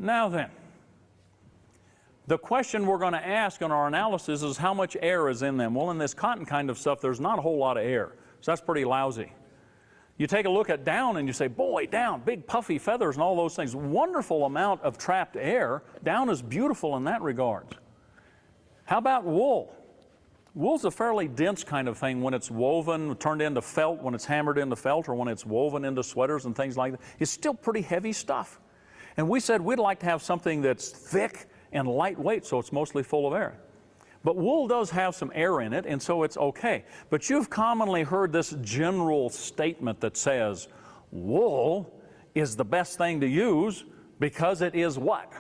Now then, the question we're going to ask in our analysis is how much air is in them. Well, in this cotton kind of stuff, there's not a whole lot of air, so that's pretty lousy. You take a look at down and you say, boy, down, big puffy feathers and all those things. Wonderful amount of trapped air. Down is beautiful in that regard. How about wool? Wool's a fairly dense kind of thing when it's woven, turned into felt, when it's hammered into felt, or when it's woven into sweaters and things like that. It's still pretty heavy stuff. And we said we'd like to have something that's thick and lightweight, so it's mostly full of air. But wool does have some air in it, and so it's okay. But you've commonly heard this general statement that says, wool is the best thing to use because it is what?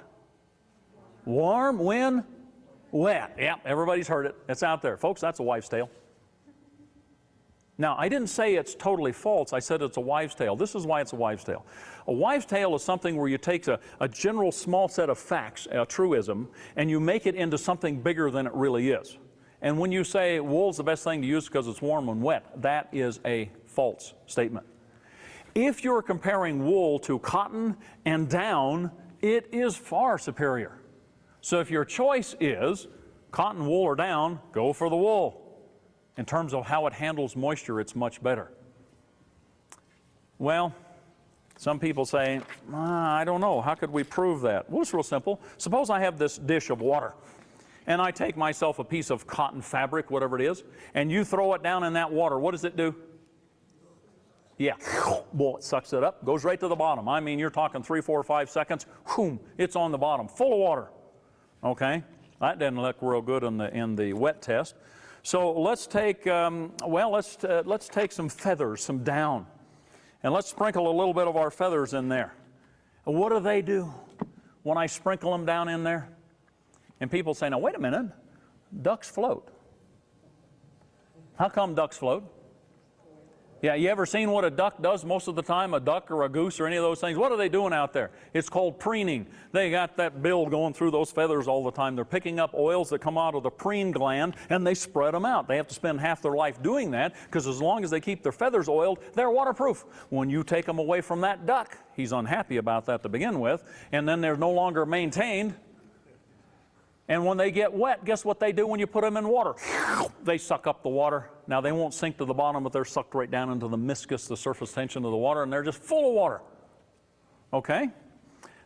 Warm when wet. Yep, everybody's heard it. It's out there. Folks, that's a wives' tale. Now, I didn't say it's totally false. I said it's a wives' tale. This is why it's a wives' tale. A wives' tale is something where you take a general small set of facts, a truism, and you make it into something bigger than it really is. And when you say wool's the best thing to use because it's warm and wet, that is a false statement. If you're comparing wool to cotton and down, it is far superior. So if your choice is cotton, wool, or down, go for the wool. In terms of how it handles moisture, it's much better. Well, some people say, I don't know, how could we prove that? Well, it's real simple. Suppose I have this dish of water, and I take myself a piece of cotton fabric, whatever it is, and you throw it down in that water. What does it do? Yeah, well, it sucks it up, goes right to the bottom. I mean, you're talking 3, 4, 5 seconds, boom, it's on the bottom, full of water. Okay, that didn't look real good in the wet test. So let's take, let's take some feathers, some down, and let's sprinkle a little bit of our feathers in there. And what do when I sprinkle them down in there? And people say, now wait a minute, ducks float. How come ducks float? Yeah, you ever seen what a duck does most of the time, a duck or a goose or any of those things? What are they doing out there? It's called preening. They got that bill going through those feathers all the time. They're picking up oils that come out of the preen gland and they spread them out. They have to spend half their life doing that because as long as they keep their feathers oiled, they're waterproof. When you take them away from that duck, he's unhappy about that to begin with, and then they're no longer maintained. And when they get wet, guess what they do when you put them in water? They suck up the water. Now, they won't sink to the bottom, but they're sucked right down into the meniscus, the surface tension of the water, and they're just full of water. Okay?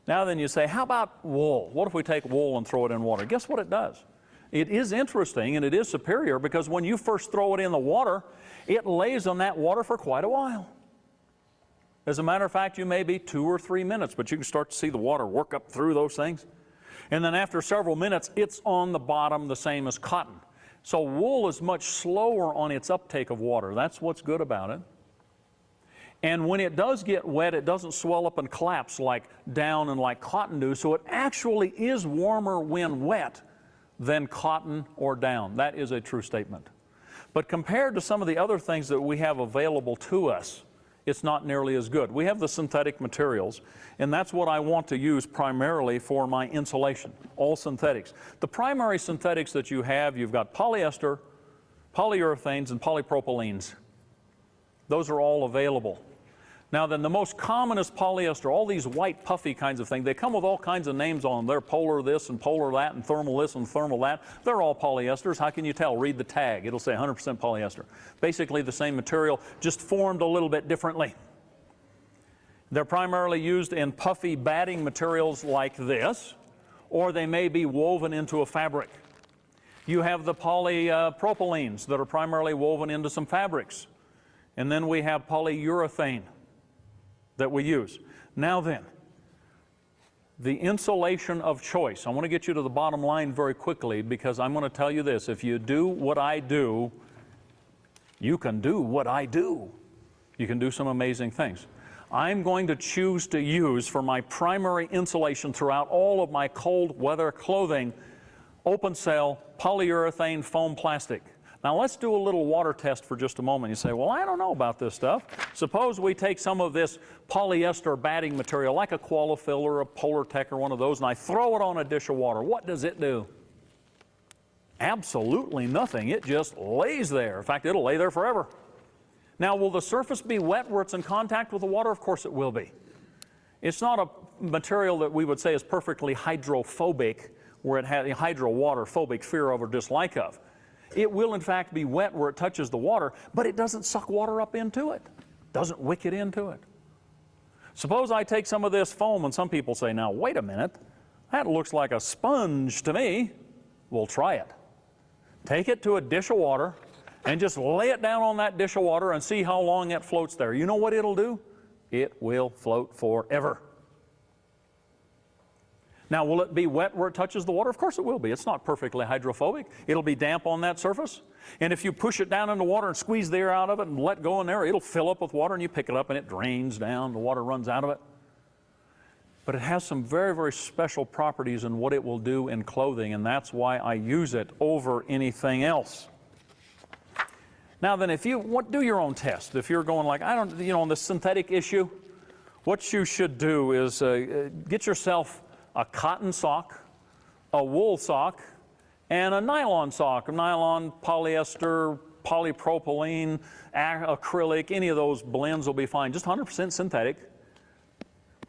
Now then you say, how about wool? What if we take wool and throw it in water? Guess what it does? It is interesting and it is superior because when you first throw it in the water, it lays on that water for quite a while. As a matter of fact, you may be 2 or 3 minutes, but you can start to see the water work up through those things. And then after several minutes, it's on the bottom the same as cotton. So wool is much slower on its uptake of water. That's what's good about it. And when it does get wet, it doesn't swell up and collapse like down and like cotton do. So it actually is warmer when wet than cotton or down. That is a true statement. But compared to some of the other things that we have available to us, it's not nearly as good. We have the synthetic materials, and that's what I want to use primarily for my insulation, all synthetics. The primary synthetics that you have, you've got polyester, polyurethanes, and polypropylenes. Those are all available. Now then, the most common is polyester, all these white puffy kinds of things. They come with all kinds of names on them. They're polar this and polar that and thermal this and thermal that. They're all polyesters. How can you tell? Read the tag. It'll say 100% polyester. Basically the same material, just formed a little bit differently. They're primarily used in puffy batting materials like this, or they may be woven into a fabric. You have the polypropylenes that are primarily woven into some fabrics. And then we have polyurethane that we use. Now then, the insulation of choice. I want to get you to the bottom line very quickly because I'm going to tell you this. If you do what I do, you can do what I do. You can do some amazing things. I'm going to choose to use for my primary insulation throughout all of my cold weather clothing, open cell polyurethane foam plastic. Now let's do a little water test for just a moment. You say, well, I don't know about this stuff. Suppose we take some of this polyester batting material like a Qualifill or a Polartec or one of those and I throw it on a dish of water. What does it do? Absolutely nothing. It just lays there. In fact, it'll lay there forever. Now, will the surface be wet where it's in contact with the water? Of course it will be. It's not material that we would say is perfectly hydrophobic, where it has hydro-water, phobic, fear of or dislike of. It will in fact be wet where it touches the water, but it doesn't suck water up into it, doesn't wick it into it. Suppose I take some of this foam, and some people say, now wait a minute, that looks like a sponge to me. We'll try it. Take it to a dish of water and just lay it down on that dish of water and see how long it floats there. You know what it'll do? It will float forever. Now, will it be wet where it touches the water? Of course it will be. It's not perfectly hydrophobic. It'll be damp on that surface. And if you push it down in the water and squeeze the air out of it and let go in there, it'll fill up with water, and you pick it up and it drains down. The water runs out of it. But it has some very, very special properties in what it will do in clothing, and that's why I use it over anything else. Now then, if you do your own test, if you're going like, I don't, you know, on the synthetic issue, what you should do is get yourself a cotton sock, a wool sock, and a nylon sock. Nylon, polyester, polypropylene, acrylic, any of those blends will be fine. Just 100% synthetic.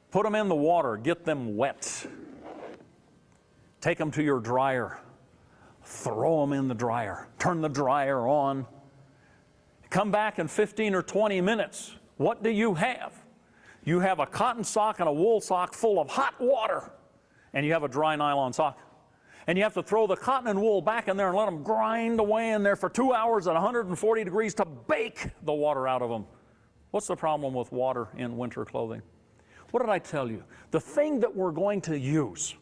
Put them in the water, get them wet. Take them to your dryer. Throw them in the dryer. Turn the dryer on. Come back in 15 or 20 minutes. What do you have? You have a cotton sock and a wool sock full of hot water, and you have a dry nylon sock. And you have to throw the cotton and wool back in there and let them grind away in there for 2 hours at 140 degrees to bake the water out of them. What's the problem with water in winter clothing? What did I tell you? The thing that we're going to use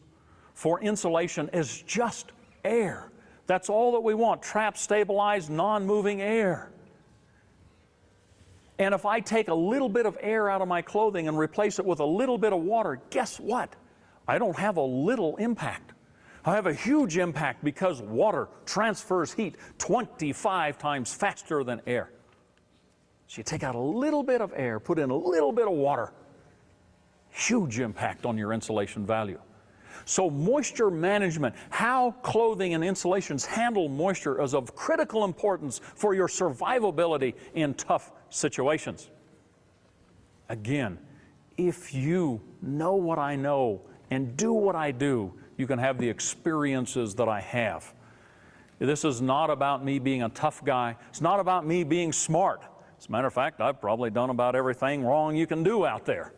for insulation is just air. That's all that we want, trapped, stabilized, non-moving air. And if I take a little bit of air out of my clothing and replace it with a little bit of water, guess what? I don't have a little impact. I have a huge impact because water transfers heat 25 times faster than air. So you take out a little bit of air, put in a little bit of water, huge impact on your insulation value. So moisture management, how clothing and insulations handle moisture, is of critical importance for your survivability in tough situations. Again, if you know what I know and do what I do, you can have the experiences that I have. This is not about me being a tough guy. It's not about me being smart. As a matter of fact, I've probably done about everything wrong you can do out there.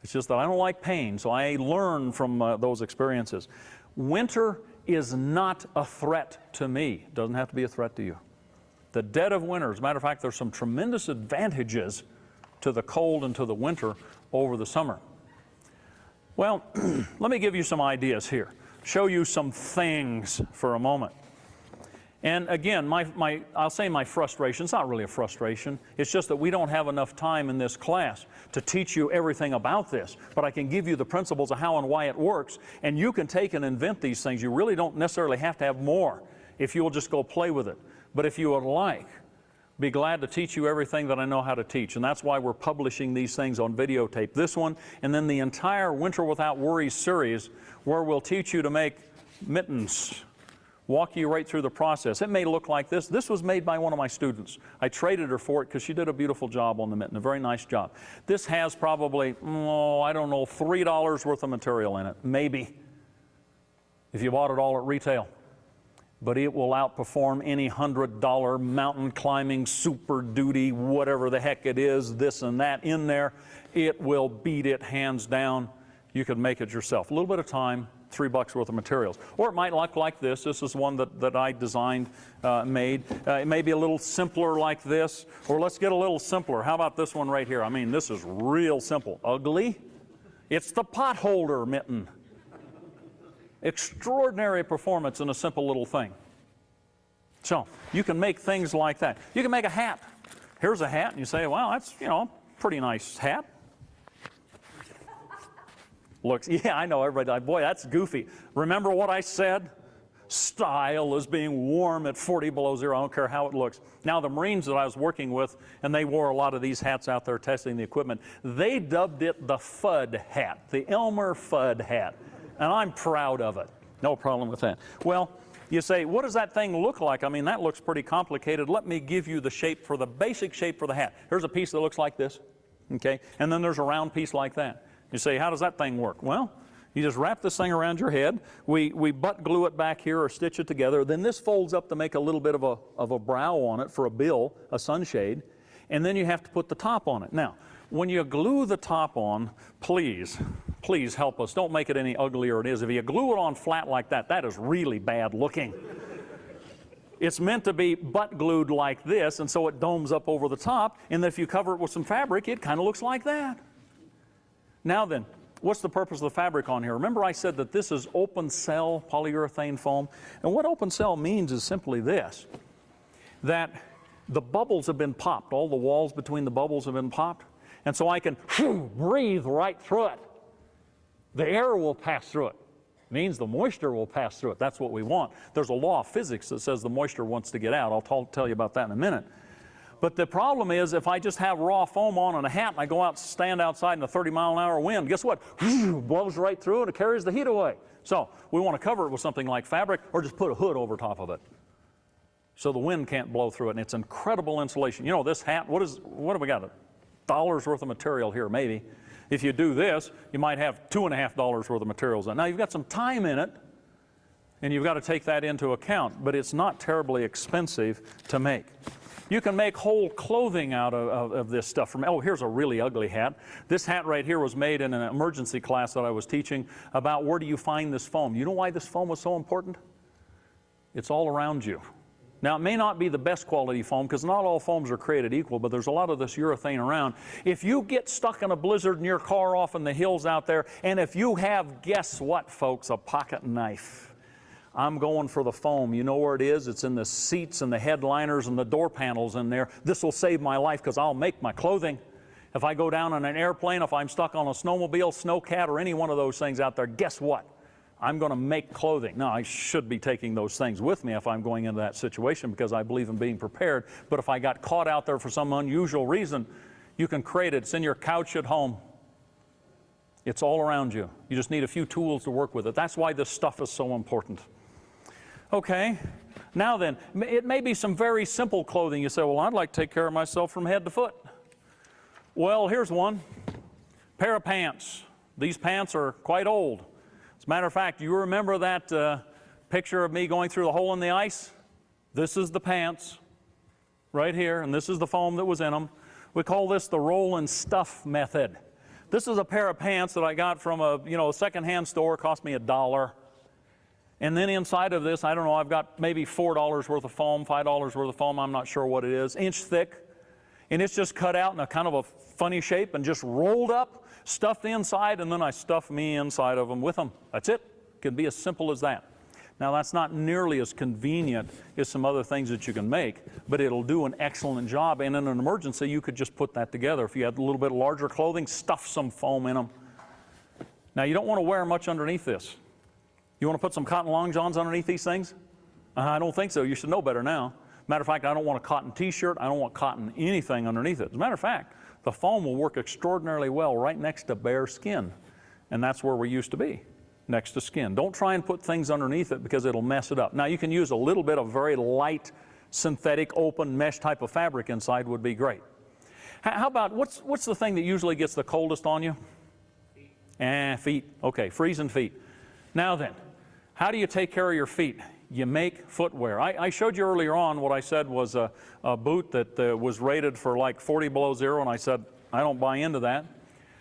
It's just that I don't like pain, so I learn from those experiences. Winter is not a threat to me. It doesn't have to be a threat to you. The dead of winter, as a matter of fact, there's some tremendous advantages to the cold and to the winter over the summer. Well, let me give you some ideas here. Show you some things for a moment. And again, I'll say my frustration. It's not really a frustration. It's just that we don't have enough time in this class to teach you everything about this. But I can give you the principles of how and why it works. And you can take and invent these things. You really don't necessarily have to have more if you will just go play with it. But if you would like, be glad to teach you everything that I know how to teach. And that's why we're publishing these things on videotape. This one, and then the entire Winter Without Worries series, where we'll teach you to make mittens, walk you right through the process. It may look like this. This was made by one of my students. I traded her for it because she did a beautiful job on the mitten, a very nice job. This has probably, I don't know, $3 worth of material in it, maybe, if you bought it all at retail. But it will outperform any $100 mountain climbing, super duty, whatever the heck it is, this and that in there. It will beat it hands down. You can make it yourself. A little bit of time, $3 worth of materials. Or it might look like this. This is one that I designed, made. It may be a little simpler like this. Or let's get a little simpler. How about this one right here? I mean, this is real simple. Ugly. It's the pot holder mitten. Extraordinary performance in a simple little thing. So you can make things like that. You can make a hat. Here's a hat, and you say, well, that's, you know, a pretty nice hat. Looks, yeah, I know, everybody, boy, that's goofy. Remember what I said? Style is being warm at 40 below zero. I don't care how it looks. Now, the Marines that I was working with, and they wore a lot of these hats out there testing the equipment, they dubbed it the FUD hat, the Elmer Fudd hat. And I'm proud of it. No problem with that. Well, you say, what does that thing look like? I mean, that looks pretty complicated. Let me give you the shape for the basic shape for the hat. Here's a piece that looks like this, okay? And then there's a round piece like that. You say, how does that thing work? Well, you just wrap this thing around your head. We butt glue it back here or stitch it together. Then this folds up to make a little bit of a brow on it for a bill, a sunshade. And then you have to put the top on it. Now, when you glue the top on, please help us. Don't make it any uglier than it is. If you glue it on flat like that, that is really bad looking. It's meant to be butt glued like this, and so it domes up over the top. And if you cover it with some fabric, it kind of looks like that. Now then, what's the purpose of the fabric on here? Remember I said that this is open cell polyurethane foam? And what open cell means is simply this, that the bubbles have been popped. All the walls between the bubbles have been popped. And so I can breathe right through it. The air will pass through it. Means the moisture will pass through it. That's what we want. There's a law of physics that says the moisture wants to get out. I'll tell you about that in a minute. But the problem is if I just have raw foam on and a hat and I go out, stand outside in a 30-mile-an-hour wind, guess what? Blows right through and it carries the heat away. So we want to cover it with something like fabric or just put a hood over top of it so the wind can't blow through it. And it's incredible insulation. You know, this hat, what have we got? $1 worth of material here, maybe. If you do this, you might have $2.50 worth of materials in. Now, you've got some time in it, and you've got to take that into account, but it's not terribly expensive to make. You can make whole clothing out of this stuff. Oh, here's a really ugly hat. This hat right here was made in an emergency class that I was teaching about where do you find this foam. You know why this foam was so important? It's all around you. Now, it may not be the best quality foam because not all foams are created equal, but there's a lot of this urethane around. If you get stuck in a blizzard in your car off in the hills out there, and if you have, guess what, folks, a pocket knife, I'm going for the foam. You know where it is? It's in the seats and the headliners and the door panels in there. This will save my life because I'll make my clothing. If I go down on an airplane, if I'm stuck on a snowmobile, snowcat, or any one of those things out there, guess what? I'm going to make clothing. Now, I should be taking those things with me if I'm going into that situation because I believe in being prepared. But if I got caught out there for some unusual reason, you can create it. It's in your couch at home. It's all around you. You just need a few tools to work with it. That's why this stuff is so important. Okay, now then, it may be some very simple clothing. You say, well, I'd like to take care of myself from head to foot. Well, here's one. Pair of pants. These pants are quite old. As a matter of fact, you remember that picture of me going through the hole in the ice? This is the pants right here, and this is the foam that was in them. We call this the roll and stuff method. This is a pair of pants that I got from a secondhand store. It cost me $1. And then inside of this, I don't know, I've got maybe $4 worth of foam, $5 worth of foam, I'm not sure what it is, inch thick. And it's just cut out in a kind of a funny shape and just rolled up, stuffed inside, and then I stuff me inside of them with them. That's it. It can be as simple as that. Now, that's not nearly as convenient as some other things that you can make, but it'll do an excellent job. And in an emergency, you could just put that together. If you had a little bit larger clothing, stuff some foam in them. Now, you don't want to wear much underneath this. You want to put some cotton long johns underneath these things? I don't think so. You should know better now. Matter of fact, I don't want a cotton t-shirt. I don't want cotton anything underneath it. As a matter of fact, the foam will work extraordinarily well right next to bare skin. And that's where we used to be, next to skin. Don't try and put things underneath it because it'll mess it up. Now, you can use a little bit of very light, synthetic, open mesh type of fabric inside would be great. How about, what's the thing that usually gets the coldest on you? Feet. Feet. Okay, freezing feet. Now then, how do you take care of your feet? You make footwear. I showed you earlier on what I said was a boot that was rated for like 40 below zero, and I said, I don't buy into that.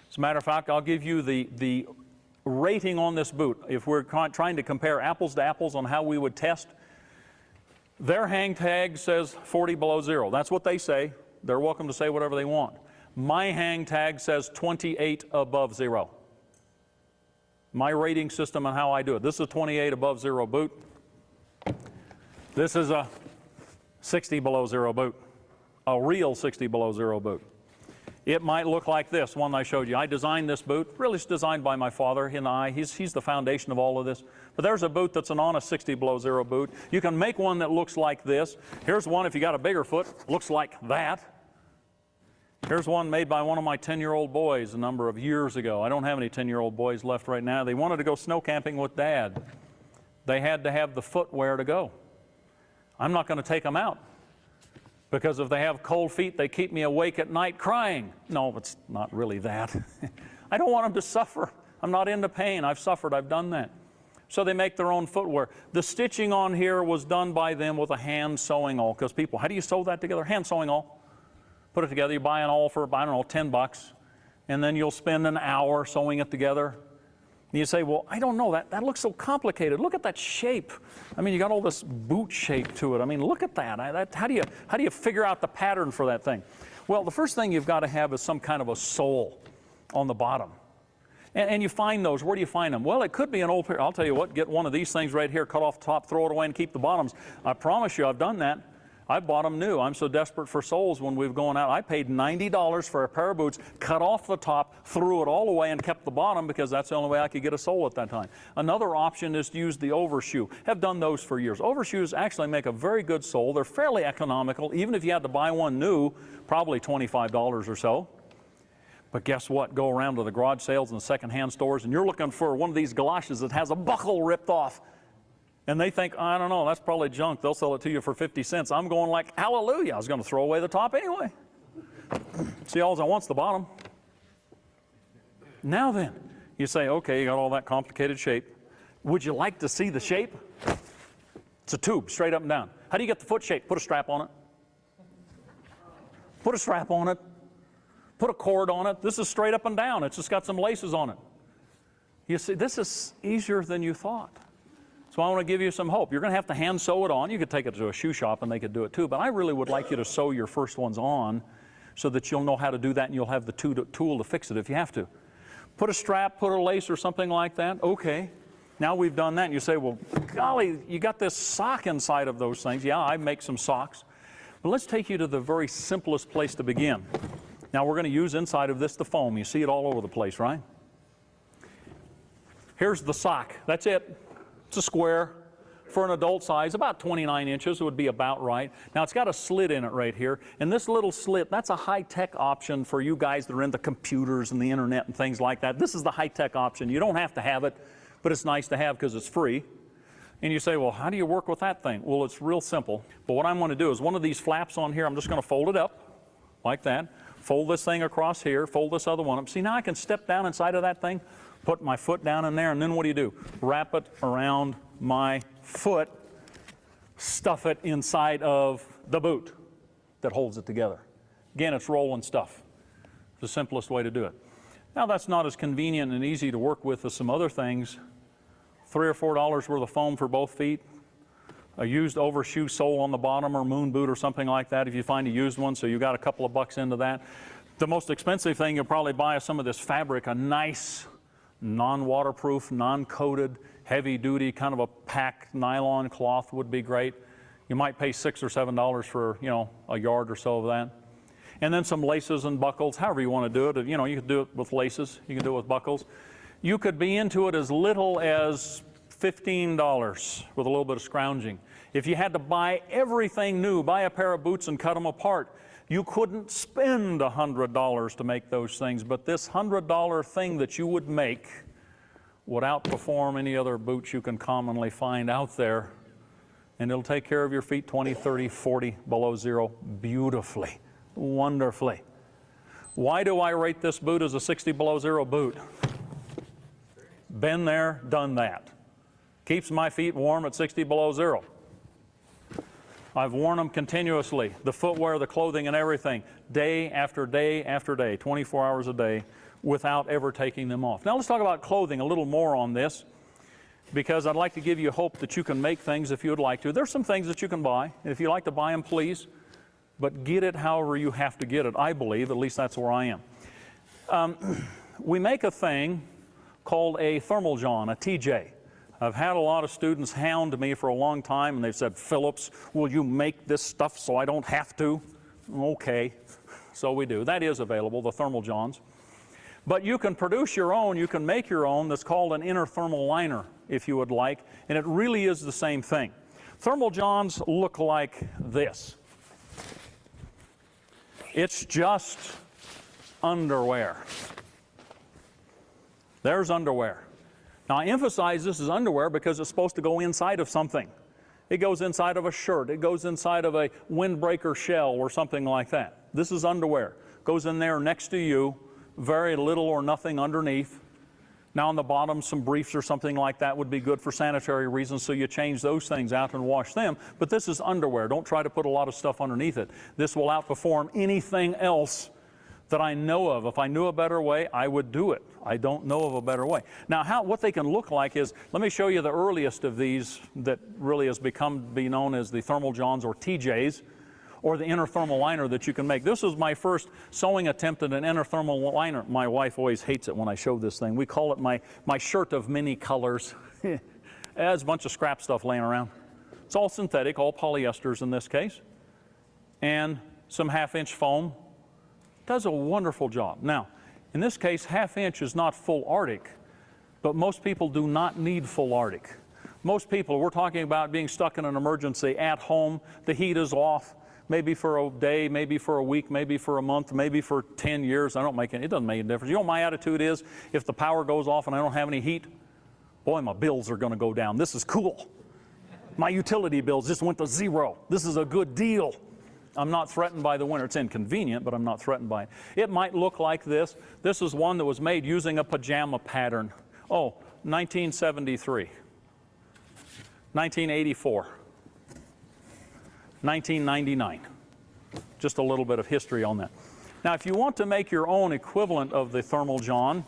As a matter of fact, I'll give you the rating on this boot. If we're trying to compare apples to apples on how we would test, their hang tag says 40 below zero. That's what they say. They're welcome to say whatever they want. My hang tag says 28 above zero. My rating system and how I do it. This is a 28 above zero boot. This is a 60 below zero boot, a real 60 below zero boot. It might look like this one I showed you. I designed this boot. Really, it's designed by my father and I. He's the foundation of all of this. But there's a boot that's an honest 60 below zero boot. You can make one that looks like this. Here's one if you got a bigger foot, looks like that. Here's one made by one of my 10-year-old boys a number of years ago. I don't have any 10-year-old boys left right now. They wanted to go snow camping with Dad. They had to have the footwear to go. I'm not going to take them out because if they have cold feet, they keep me awake at night crying. No, it's not really that. I don't want them to suffer. I'm not into pain. I've suffered. I've done that. So they make their own footwear. The stitching on here was done by them with a hand sewing awl, because people, how do you sew that together? Hand sewing awl. Put it together. You buy an awl for, I don't know, 10 bucks, and then you'll spend an hour sewing it together. And you say, well, I don't know, that looks so complicated. Look at that shape. I mean, you got all this boot shape to it. I mean, look at that. How do you figure out the pattern for that thing? Well, the first thing you've got to have is some kind of a sole on the bottom. And you find those. Where do you find them? Well, it could be an old pair. I'll tell you what, get one of these things right here, cut off the top, throw it away, and keep the bottoms. I promise you, I've done that. I bought them new. I'm so desperate for soles when we've gone out. I paid $90 for a pair of boots, cut off the top, threw it all away, and kept the bottom because that's the only way I could get a sole at that time. Another option is to use the overshoe. Have done those for years. Overshoes actually make a very good sole. They're fairly economical. Even if you had to buy one new, probably $25 or so. But guess what? Go around to the garage sales and the secondhand stores, and you're looking for one of these galoshes that has a buckle ripped off. And they think, I don't know, that's probably junk. They'll sell it to you for 50 cents. I'm going like, hallelujah. I was going to throw away the top anyway. See, all I want's the bottom. Now then, you say, okay, you got all that complicated shape. Would you like to see the shape? It's a tube, straight up and down. How do you get the foot shape? Put a strap on it. Put a strap on it. Put a cord on it. This is straight up and down. It's just got some laces on it. You see, this is easier than you thought. So I want to give you some hope. You're going to have to hand sew it on. You could take it to a shoe shop and they could do it too, but I really would like you to sew your first ones on so that you'll know how to do that and you'll have the tool to fix it if you have to. Put a strap, put a lace or something like that. Okay. Now we've done that and you say, well, golly, you got this sock inside of those things. Yeah, I make some socks. But let's take you to the very simplest place to begin. Now we're going to use inside of this the foam. You see it all over the place, right? Here's the sock. That's it. It's a square for an adult size, about 29 inches would be about right. Now it's got a slit in it right here, and this little slit, that's a high-tech option for you guys that are into computers and the internet and things like that. This is the high-tech option. You don't have to have it, but it's nice to have because it's free. And you say, well, how do you work with that thing? Well, it's real simple. But what I'm going to do is one of these flaps on here, I'm just going to fold it up like that. Fold this thing across here, fold this other one up. See, now I can step down inside of that thing, put my foot down in there, and then what do? Wrap it around my foot, stuff it inside of the boot that holds it together. Again, it's rolling stuff. It's the simplest way to do it. Now, that's not as convenient and easy to work with as some other things. $3 or $4 worth of foam for both feet. A used overshoe sole on the bottom or moon boot or something like that if you find a used one, so you got a couple of bucks into that. The most expensive thing you'll probably buy is some of this fabric, a nice non-waterproof, non-coated, heavy-duty kind of a packed nylon cloth would be great. You might pay $6 or $7 for, you know, a yard or so of that. And then some laces and buckles, however you want to do it. You know, you could do it with laces, you can do it with buckles. You could be into it as little as $15 with a little bit of scrounging. If you had to buy everything new, buy a pair of boots and cut them apart, you couldn't spend $100 to make those things, but this $100 thing that you would make would outperform any other boots you can commonly find out there, and it'll take care of your feet 20, 30, 40 below zero beautifully, wonderfully. Why do I rate this boot as a 60 below zero boot? Been there, done that. Keeps my feet warm at 60 below zero. I've worn them continuously, the footwear, the clothing, and everything, day after day after day, 24 hours a day, without ever taking them off. Now let's talk about clothing a little more on this, because I'd like to give you hope that you can make things if you would like to. There's some things that you can buy, and if you like to buy them, please, but get it however you have to get it, I believe, at least that's where I am. We make a thing called a thermal john, a TJ. I've had a lot of students hound me for a long time, and they've said, Phillips, will you make this stuff so I don't have to? Okay, so we do. That is available, the thermal johns. But you can produce your own, you can make your own, that's called an inner thermal liner, if you would like, and it really is the same thing. Thermal johns look like this. It's just underwear. There's underwear. Now, I emphasize this is underwear because it's supposed to go inside of something. It goes inside of a shirt. It goes inside of a windbreaker shell or something like that. This is underwear. Goes in there next to you very little or nothing underneath. Now on the bottom, some briefs or something like that would be good for sanitary reasons, so you change those things out and wash them. But this is underwear. Don't try to put a lot of stuff underneath it. This will outperform anything else that I know of. If I knew a better way, I would do it. I don't know of a better way. Now, what they can look like is, let me show you the earliest of these that really has become to be known as the thermal johns or TJs, or the inner thermal liner that you can make. This was my first sewing attempt at an inner thermal liner. My wife always hates it when I show this thing. We call it my shirt of many colors. It has a bunch of scrap stuff laying around. It's all synthetic, all polyesters in this case, and some half-inch foam. Does a wonderful job. Now, in this case, half-inch is not full Arctic, but most people do not need full Arctic. Most people, we're talking about being stuck in an emergency at home, the heat is off, maybe for a day, maybe for a week, maybe for a month, maybe for 10 years. It doesn't make any difference. You know what my attitude is? If the power goes off and I don't have any heat, boy, my bills are going to go down. This is cool. My utility bills just went to zero. This is a good deal. I'm not threatened by the winter. It's inconvenient, but I'm not threatened by it. It might look like this. This is one that was made using a pajama pattern. Oh, 1973, 1984, 1999. Just a little bit of history on that. Now, if you want to make your own equivalent of the thermal john,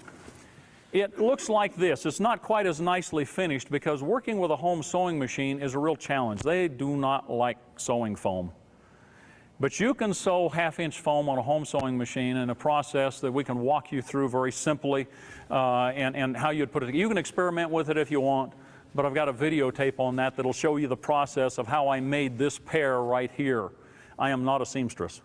it looks like this. It's not quite as nicely finished because working with a home sewing machine is a real challenge. They do not like sewing foam. But you can sew half-inch foam on a home sewing machine in a process that we can walk you through very simply, and how you'd put it. You can experiment with it if you want, but I've got a videotape on that that'll show you the process of how I made this pair right here. I am not a seamstress,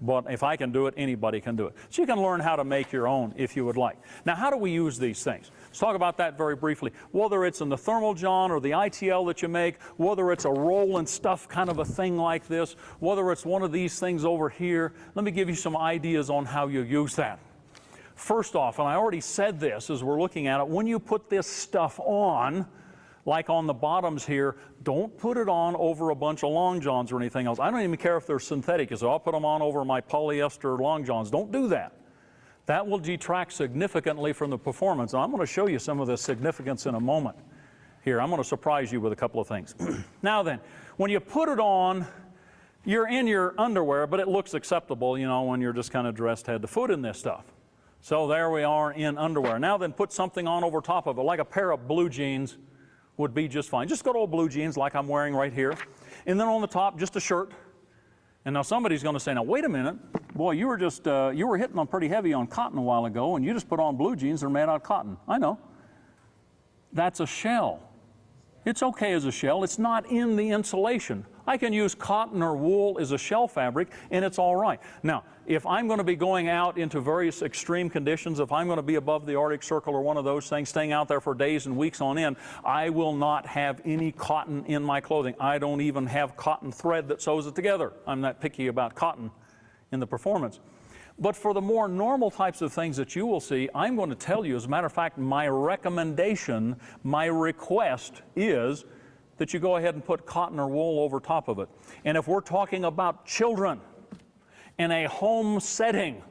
but if I can do it, anybody can do it. So you can learn how to make your own if you would like. Now, how do we use these things? Let's talk about that very briefly. Whether it's in the thermal john or the ITL that you make, whether it's a roll and stuff kind of a thing like this, whether it's one of these things over here, let me give you some ideas on how you use that. First off, and I already said this as we're looking at it, when you put this stuff on, like on the bottoms here, don't put it on over a bunch of long johns or anything else. I don't even care if they're synthetic, so I'll put them on over my polyester long johns. Don't do that. That will detract significantly from the performance. And I'm going to show you some of the significance in a moment. Here, I'm going to surprise you with a couple of things. Now then, when you put it on, you're in your underwear, but it looks acceptable, you know, when you're just kind of dressed head to foot in this stuff. So there we are in underwear. Now then, put something on over top of it, like a pair of blue jeans would be just fine. Just good old blue jeans like I'm wearing right here. And then on the top, just a shirt. And now somebody's going to say, now wait a minute, boy, you were hitting on pretty heavy on cotton a while ago, and you just put on blue jeans that are made out of cotton. I know. That's a shell. It's okay as a shell. It's not in the insulation. I can use cotton or wool as a shell fabric, and it's all right. Now, if I'm going to be going out into various extreme conditions, if I'm going to be above the Arctic Circle or one of those things, staying out there for days and weeks on end, I will not have any cotton in my clothing. I don't even have cotton thread that sews it together. I'm not picky about cotton in the performance. But for the more normal types of things that you will see, I'm going to tell you, as a matter of fact, my recommendation, my request is that you go ahead and put cotton or wool over top of it. And if we're talking about children in a home setting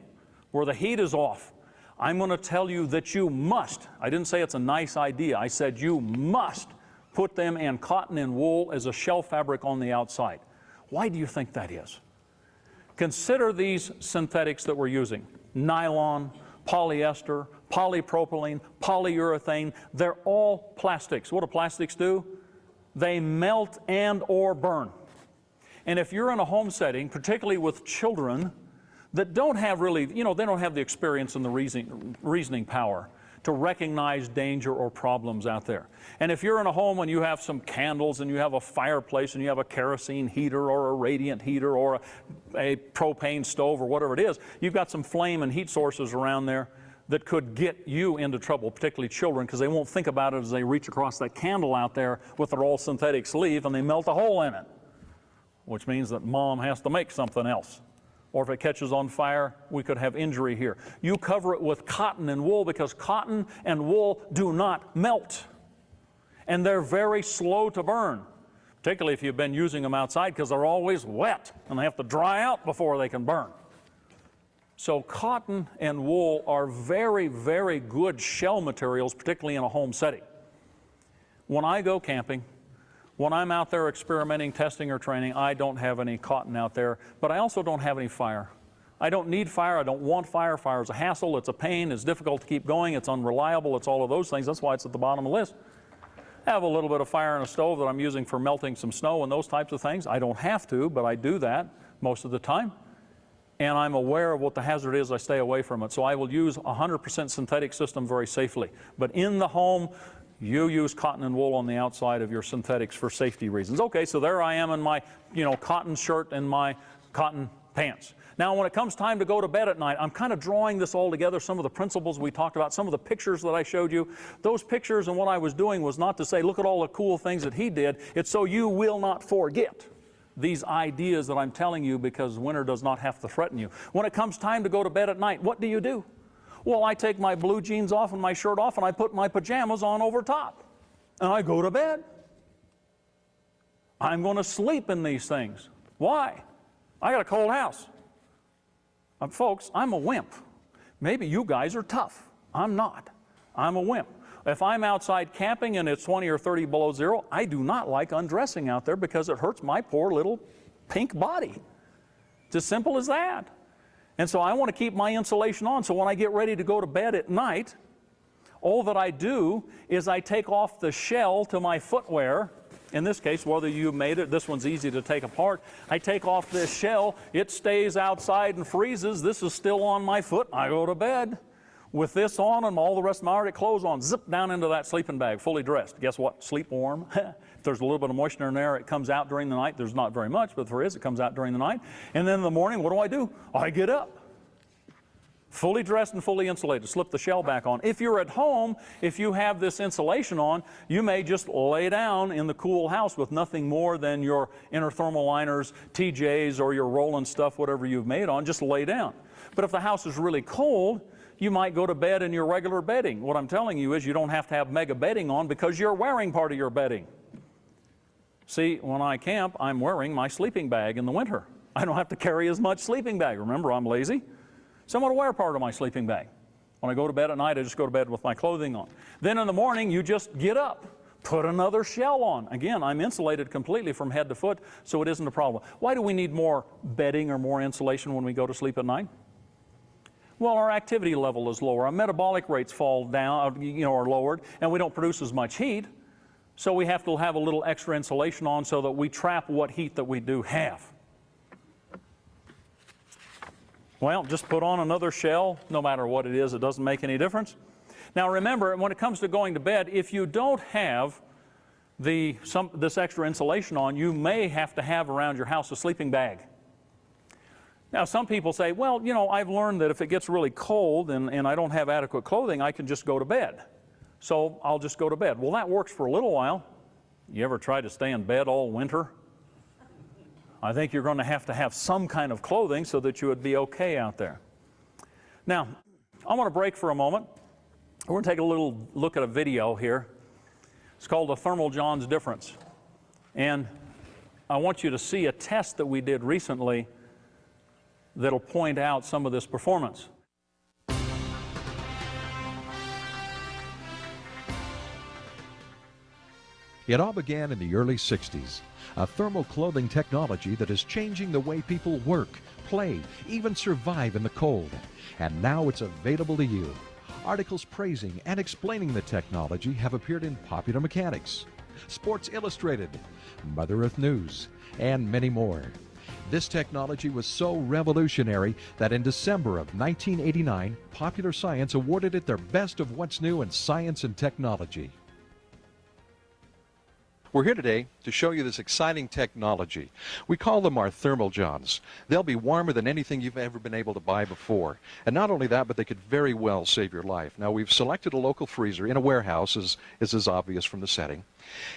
where the heat is off, I'm going to tell you that you must, I didn't say it's a nice idea, I said you must put them in cotton and wool as a shell fabric on the outside. Why do you think that is? Consider these synthetics that we're using. Nylon, polyester, polypropylene, polyurethane, they're all plastics. What do plastics do? They melt and or burn. And if you're in a home setting, particularly with children that don't have really, you know, they don't have the experience and the reasoning power to recognize danger or problems out there. And if you're in a home and you have some candles and you have a fireplace and you have a kerosene heater or a radiant heater or a propane stove or whatever it is, you've got some flame and heat sources around there that could get you into trouble, particularly children, because they won't think about it as they reach across that candle out there with their all synthetic sleeve and they melt a hole in it, which means that mom has to make something else. Or if it catches on fire, we could have injury here. You cover it with cotton and wool because cotton and wool do not melt. And they're very slow to burn, particularly if you've been using them outside because they're always wet and they have to dry out before they can burn. So cotton and wool are very, very good shell materials, particularly in a home setting. When I go camping, when I'm out there experimenting, testing, or training, I don't have any cotton out there, but I also don't have any fire. I don't need fire. I don't want fire. Fire is a hassle. It's a pain. It's difficult to keep going. It's unreliable. It's all of those things. That's why it's at the bottom of the list. I have a little bit of fire in a stove that I'm using for melting some snow and those types of things. I don't have to, but I do that most of the time. And I'm aware of what the hazard is. I stay away from it. So I will use a 100% synthetic system very safely. But in the home, you use cotton and wool on the outside of your synthetics for safety reasons. Okay, so there I am in my, cotton shirt and my cotton pants. Now, when it comes time to go to bed at night, I'm kind of drawing this all together, some of the principles we talked about, some of the pictures that I showed you. Those pictures and what I was doing was not to say, look at all the cool things that he did. It's so you will not forget these ideas that I'm telling you, because winter does not have to threaten you. When it comes time to go to bed at night, what do? Well, I take my blue jeans off and my shirt off, and I put my pajamas on over top, and I go to bed. I'm going to sleep in these things. Why? I got a cold house. Folks, I'm a wimp. Maybe you guys are tough. I'm not. I'm a wimp. If I'm outside camping and it's 20 or 30 below zero, I do not like undressing out there because it hurts my poor little pink body. It's as simple as that. And so I want to keep my insulation on, so when I get ready to go to bed at night, all that I do is I take off the shell to my footwear. In this case, whether you made it, this one's easy to take apart. I take off this shell, it stays outside and freezes. This is still on my foot. I go to bed with this on and all the rest of my Arctic clothes on, zip down into that sleeping bag, fully dressed. Guess what? Sleep warm. If there's a little bit of moisture in there, it comes out during the night. There's not very much, but if there is, it comes out during the night. And then in the morning, what do? I get up. Fully dressed and fully insulated, slip the shell back on. If you're at home, if you have this insulation on, you may just lay down in the cool house with nothing more than your inner thermal liners, TJs, or your rolling stuff, whatever you've made on, just lay down. But if the house is really cold, you might go to bed in your regular bedding. What I'm telling you is you don't have to have mega bedding on because you're wearing part of your bedding. See, when I camp, I'm wearing my sleeping bag in the winter. I don't have to carry as much sleeping bag. Remember, I'm lazy. So I'm going to wear part of my sleeping bag. When I go to bed at night, I just go to bed with my clothing on. Then in the morning, you just get up, put another shell on. Again, I'm insulated completely from head to foot, so it isn't a problem. Why do we need more bedding or more insulation when we go to sleep at night? Well, our activity level is lower. Our metabolic rates fall down, are lowered, and we don't produce as much heat. So we have to have a little extra insulation on so that we trap what heat that we do have. Well, just put on another shell, no matter what it is, it doesn't make any difference. Now remember, when it comes to going to bed, if you don't have this extra insulation on, you may have to have around your house a sleeping bag. Now some people say, well, I've learned that if it gets really cold and I don't have adequate clothing, I can just go to bed. So I'll just go to bed. Well, that works for a little while. You ever try to stay in bed all winter? I think you're going to have some kind of clothing so that you would be okay out there. Now, I want to break for a moment. We're going to take a little look at a video here. It's called the Thermal Johns Difference. And I want you to see a test that we did recently that'll point out some of this performance. It all began in the early 60s. A thermal clothing technology that is changing the way people work, play, even survive in the cold. And now it's available to you. Articles praising and explaining the technology have appeared in Popular Mechanics, Sports Illustrated, Mother Earth News, and many more. This technology was so revolutionary that in December of 1989, Popular Science awarded it their Best of What's New in Science and Technology. We're here today to show you this exciting technology. We call them our Thermal Johns. They'll be warmer than anything you've ever been able to buy before. And not only that, but they could very well save your life. Now, we've selected a local freezer in a warehouse, as is obvious from the setting.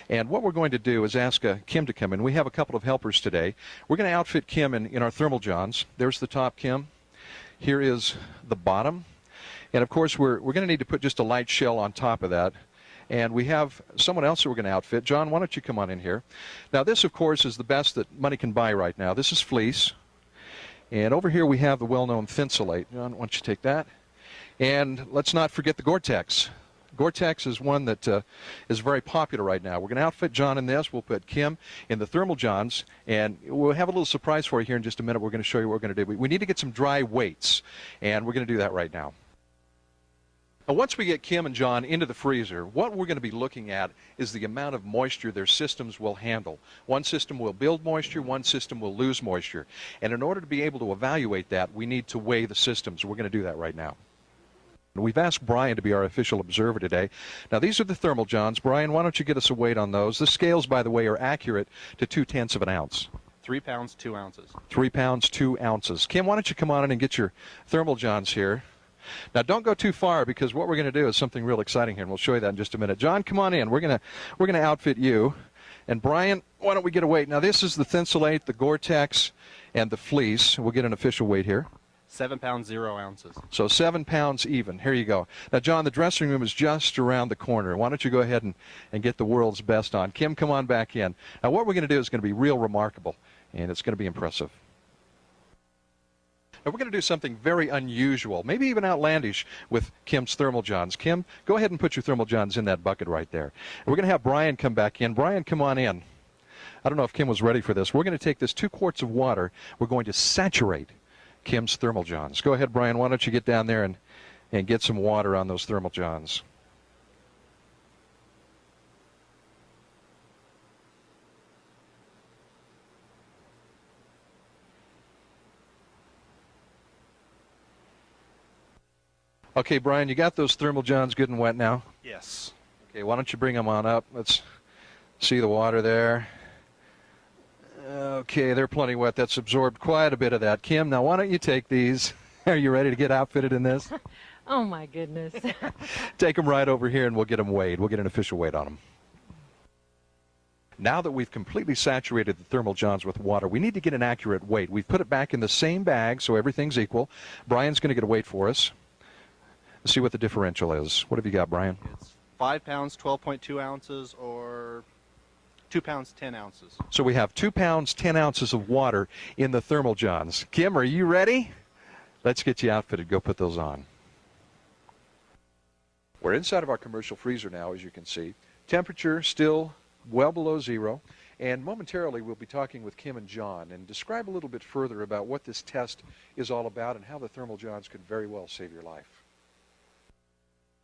And what we're going to do is ask Kim to come in. We have a couple of helpers today. We're going to outfit Kim in our Thermal Johns. There's the top, Kim. Here is the bottom. And, of course, we're going to need to put just a light shell on top of that. And we have someone else that we're going to outfit. John, why don't you come on in here? Now, this, of course, is the best that money can buy right now. This is fleece. And over here we have the well-known Thinsulate. John, why don't you take that? And let's not forget the Gore-Tex. Gore-Tex is one that is very popular right now. We're going to outfit John in this. We'll put Kim in the Thermal Johns, and we'll have a little surprise for you here in just a minute. We're going to show you what we're going to do. We need to get some dry weights, and we're going to do that right now. Now, once we get Kim and John into the freezer, what we're going to be looking at is the amount of moisture their systems will handle. One system will build moisture, one system will lose moisture. And in order to be able to evaluate that, we need to weigh the systems. We're going to do that right now. We've asked Brian to be our official observer today. Now, these are the Thermal Johns. Brian, why don't you get us a weight on those? The scales, by the way, are accurate to 0.2 of an ounce. 3 pounds, 2 ounces. 3 pounds, 2 ounces. Kim, why don't you come on in and get your Thermal Johns here? Now, don't go too far, because what we're going to do is something real exciting here, and we'll show you that in just a minute. John, come on in. We're going to outfit you. And Brian, why don't we get a weight? Now, this is the Thinsulate, the Gore-Tex, and the fleece. We'll get an official weight here. 7 pounds, 0 ounces. So 7 pounds even. Here you go. Now, John, the dressing room is just around the corner. Why don't you go ahead and get the world's best on? Kim, come on back in. Now, what we're going to do is going to be real remarkable, and it's going to be impressive. Now, we're going to do something very unusual, maybe even outlandish, with Kim's Thermal Johns. Kim, go ahead and put your Thermal Johns in that bucket right there. And we're going to have Brian come back in. Brian, come on in. I don't know if Kim was ready for this. We're going to take this 2 quarts of water. We're going to saturate Kim's Thermal Johns. Go ahead, Brian. Why don't you get down there and get some water on those Thermal Johns. Okay, Brian, you got those Thermal Johns good and wet now? Yes. Okay, why don't you bring them on up? Let's see the water there. Okay, they're plenty wet. That's absorbed quite a bit of that. Kim, now why don't you take these? Are you ready to get outfitted in this? Oh, my goodness. Take them right over here, and we'll get them weighed. We'll get an official weight on them. Now that we've completely saturated the Thermal Johns with water, we need to get an accurate weight. We've put it back in the same bag, so everything's equal. Brian's going to get a weight for us. Let's see what the differential is. What have you got, Brian? It's 5 pounds, 12.2 ounces, or 2 pounds, 10 ounces. So we have 2 pounds, 10 ounces of water in the Thermal Johns. Kim, are you ready? Let's get you outfitted. Go put those on. We're inside of our commercial freezer now, as you can see. Temperature still well below zero. And momentarily we'll be talking with Kim and John and describe a little bit further about what this test is all about and how the Thermal Johns could very well save your life.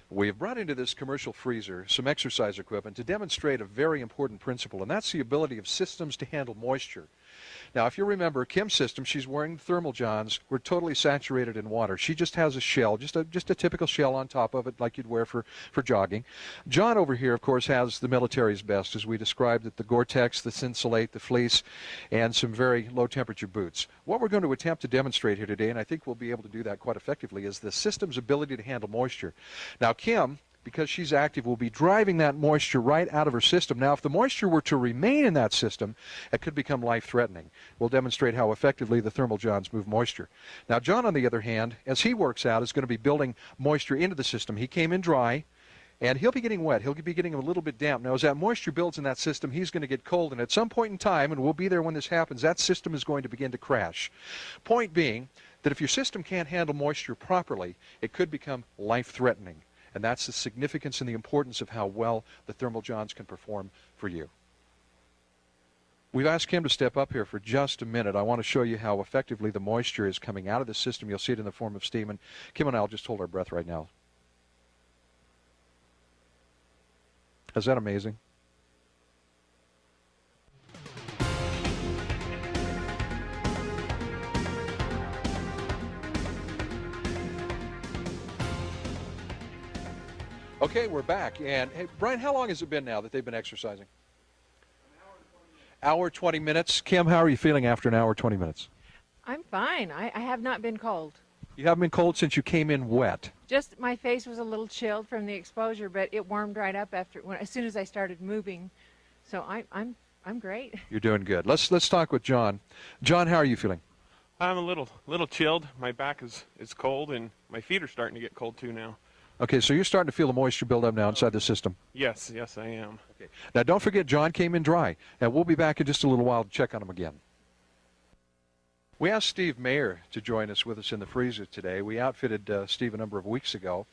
We have brought into this commercial freezer some exercise equipment to demonstrate a very important principle, and that's the ability of systems to handle moisture. Now, if you remember, Kim's system, she's wearing the Thermal Johns. We're totally saturated in water. She just has a shell, just a typical shell on top of it like you'd wear for jogging. John over here, of course, has the military's best, as we described it, the Gore-Tex, the Thinsulate, the fleece, and some very low-temperature boots. What we're going to attempt to demonstrate here today, and I think we'll be able to do that quite effectively, is the system's ability to handle moisture. Now, Kim, because she's active, will be driving that moisture right out of her system. Now, if the moisture were to remain in that system, it could become life-threatening. We'll demonstrate how effectively the Thermal Johns move moisture. Now, John, on the other hand, as he works out, is going to be building moisture into the system. He came in dry, and he'll be getting wet. He'll be getting a little bit damp. Now, as that moisture builds in that system, he's going to get cold, and at some point in time, and we'll be there when this happens, that system is going to begin to crash. Point being that if your system can't handle moisture properly, it could become life-threatening. And that's the significance and the importance of how well the Thermal Johns can perform for you. We've asked Kim to step up here for just a minute. I want to show you how effectively the moisture is coming out of the system. You'll see it in the form of steam. And Kim and I will just hold our breath right now. Is that amazing? Okay, we're back. And hey, Brian, how long has it been now that they've been exercising? An hour, 20 minutes. Kim, how are you feeling after an hour, 20 minutes? I'm fine. I have not been cold. You haven't been cold since you came in wet. Just my face was a little chilled from the exposure, but it warmed right up as soon as I started moving. So I'm great. You're doing good. Let's talk with John. John, how are you feeling? I'm a little chilled. My back is cold, and my feet are starting to get cold too now. Okay, so you're starting to feel the moisture build up now inside the system. Yes, I am. Okay. Now, don't forget, John came in dry. And we'll be back in just a little while to check on him again. We asked Steve Mayer to join us with us in the freezer today. We outfitted Steve a number of weeks ago.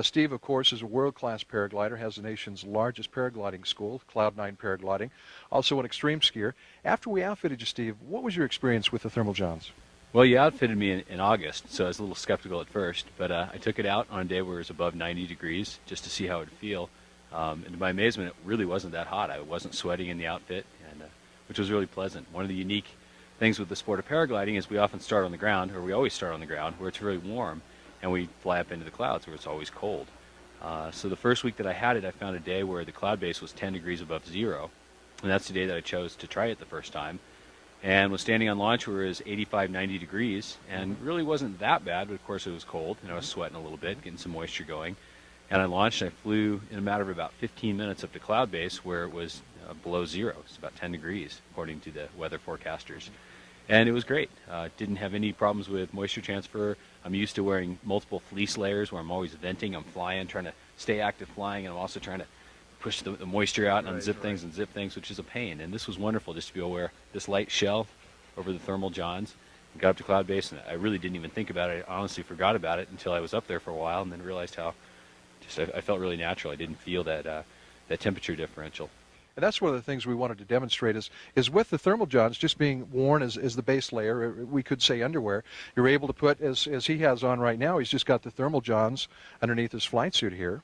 Steve, of course, is a world-class paraglider, has the nation's largest paragliding school, Cloud9 Paragliding, also an extreme skier. After we outfitted you, Steve, what was your experience with the Thermal Johns? Well, you outfitted me in August, so I was a little skeptical at first, but I took it out on a day where it was above 90 degrees just to see how it would feel. And to my amazement, it really wasn't that hot. I wasn't sweating in the outfit, and which was really pleasant. One of the unique things with the sport of paragliding is we often start on the ground, or we always start on the ground, where it's really warm, and we fly up into the clouds where it's always cold. So the first week that I had it, I found a day where the cloud base was 10 degrees above zero, and that's the day that I chose to try it the first time. And was standing on launch where it was 85, 90 degrees, and really wasn't that bad, but of course it was cold, and I was sweating a little bit, getting some moisture going. And I launched, and I flew in a matter of about 15 minutes up to cloud base where it was below zero. It's about 10 degrees, according to the weather forecasters. And it was great. Didn't have any problems with moisture transfer. I'm used to wearing multiple fleece layers where I'm always venting. I'm flying, trying to stay active flying, and I'm also trying to push the moisture out and unzip things and zip things, which is a pain. And this was wonderful just to be able to wear this light shell over the Thermal Johns. Got up to cloud base, and I really didn't even think about it. I honestly forgot about it until I was up there for a while, and then realized how I felt really natural. I didn't feel that temperature differential. And that's one of the things we wanted to demonstrate is with the Thermal Johns just being worn as the base layer, we could say underwear, you're able to put, as he has on right now, he's just got the Thermal Johns underneath his flight suit here.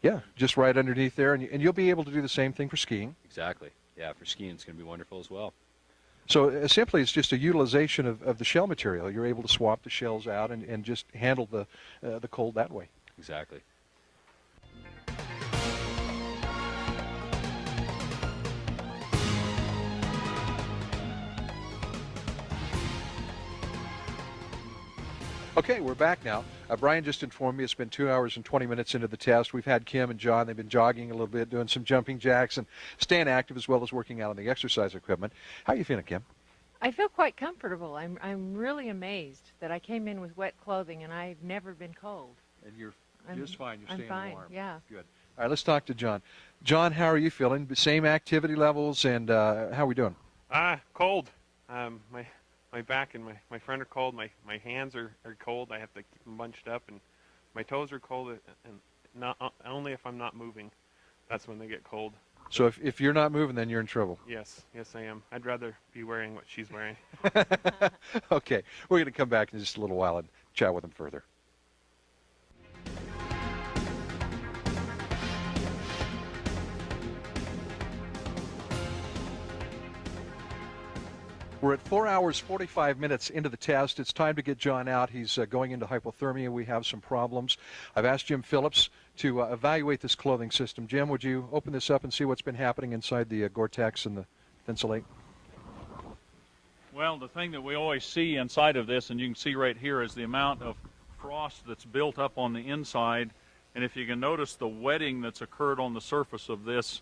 Yeah, just right underneath there, and you'll be able to do the same thing for skiing. Exactly. Yeah, for skiing it's going to be wonderful as well. So simply it's just a utilization of the shell material. You're able to swap the shells out and just handle the cold that way. Exactly. Okay, we're back now. Brian just informed me it's been 2 hours and 20 minutes into the test. We've had Kim and John. They've been jogging a little bit, doing some jumping jacks and staying active as well as working out on the exercise equipment. How are you feeling, Kim? I feel quite comfortable. I'm really amazed that I came in with wet clothing and I've never been cold. And you're just fine. You're I'm staying fine, warm. yeah. Good. All right, let's talk to John. John, how are you feeling? Same activity levels, and how are we doing? Cold. My back and my front are cold. My hands are cold. I have to keep them bunched up, and my toes are cold. And not only if I'm not moving, that's when they get cold. So if you're not moving, then you're in trouble. Yes, I am. I'd rather be wearing what she's wearing. Okay, we're going to come back in just a little while and chat with him further. We're at 4 hours, 45 minutes into the test. It's time to get John out. He's going into hypothermia. We have some problems. I've asked Jim Phillips to evaluate this clothing system. Jim, would you open this up and see what's been happening inside the Gore-Tex and the Thinsulate? Well, the thing that we always see inside of this, and you can see right here, is the amount of frost that's built up on the inside. And if you can notice the wetting that's occurred on the surface of this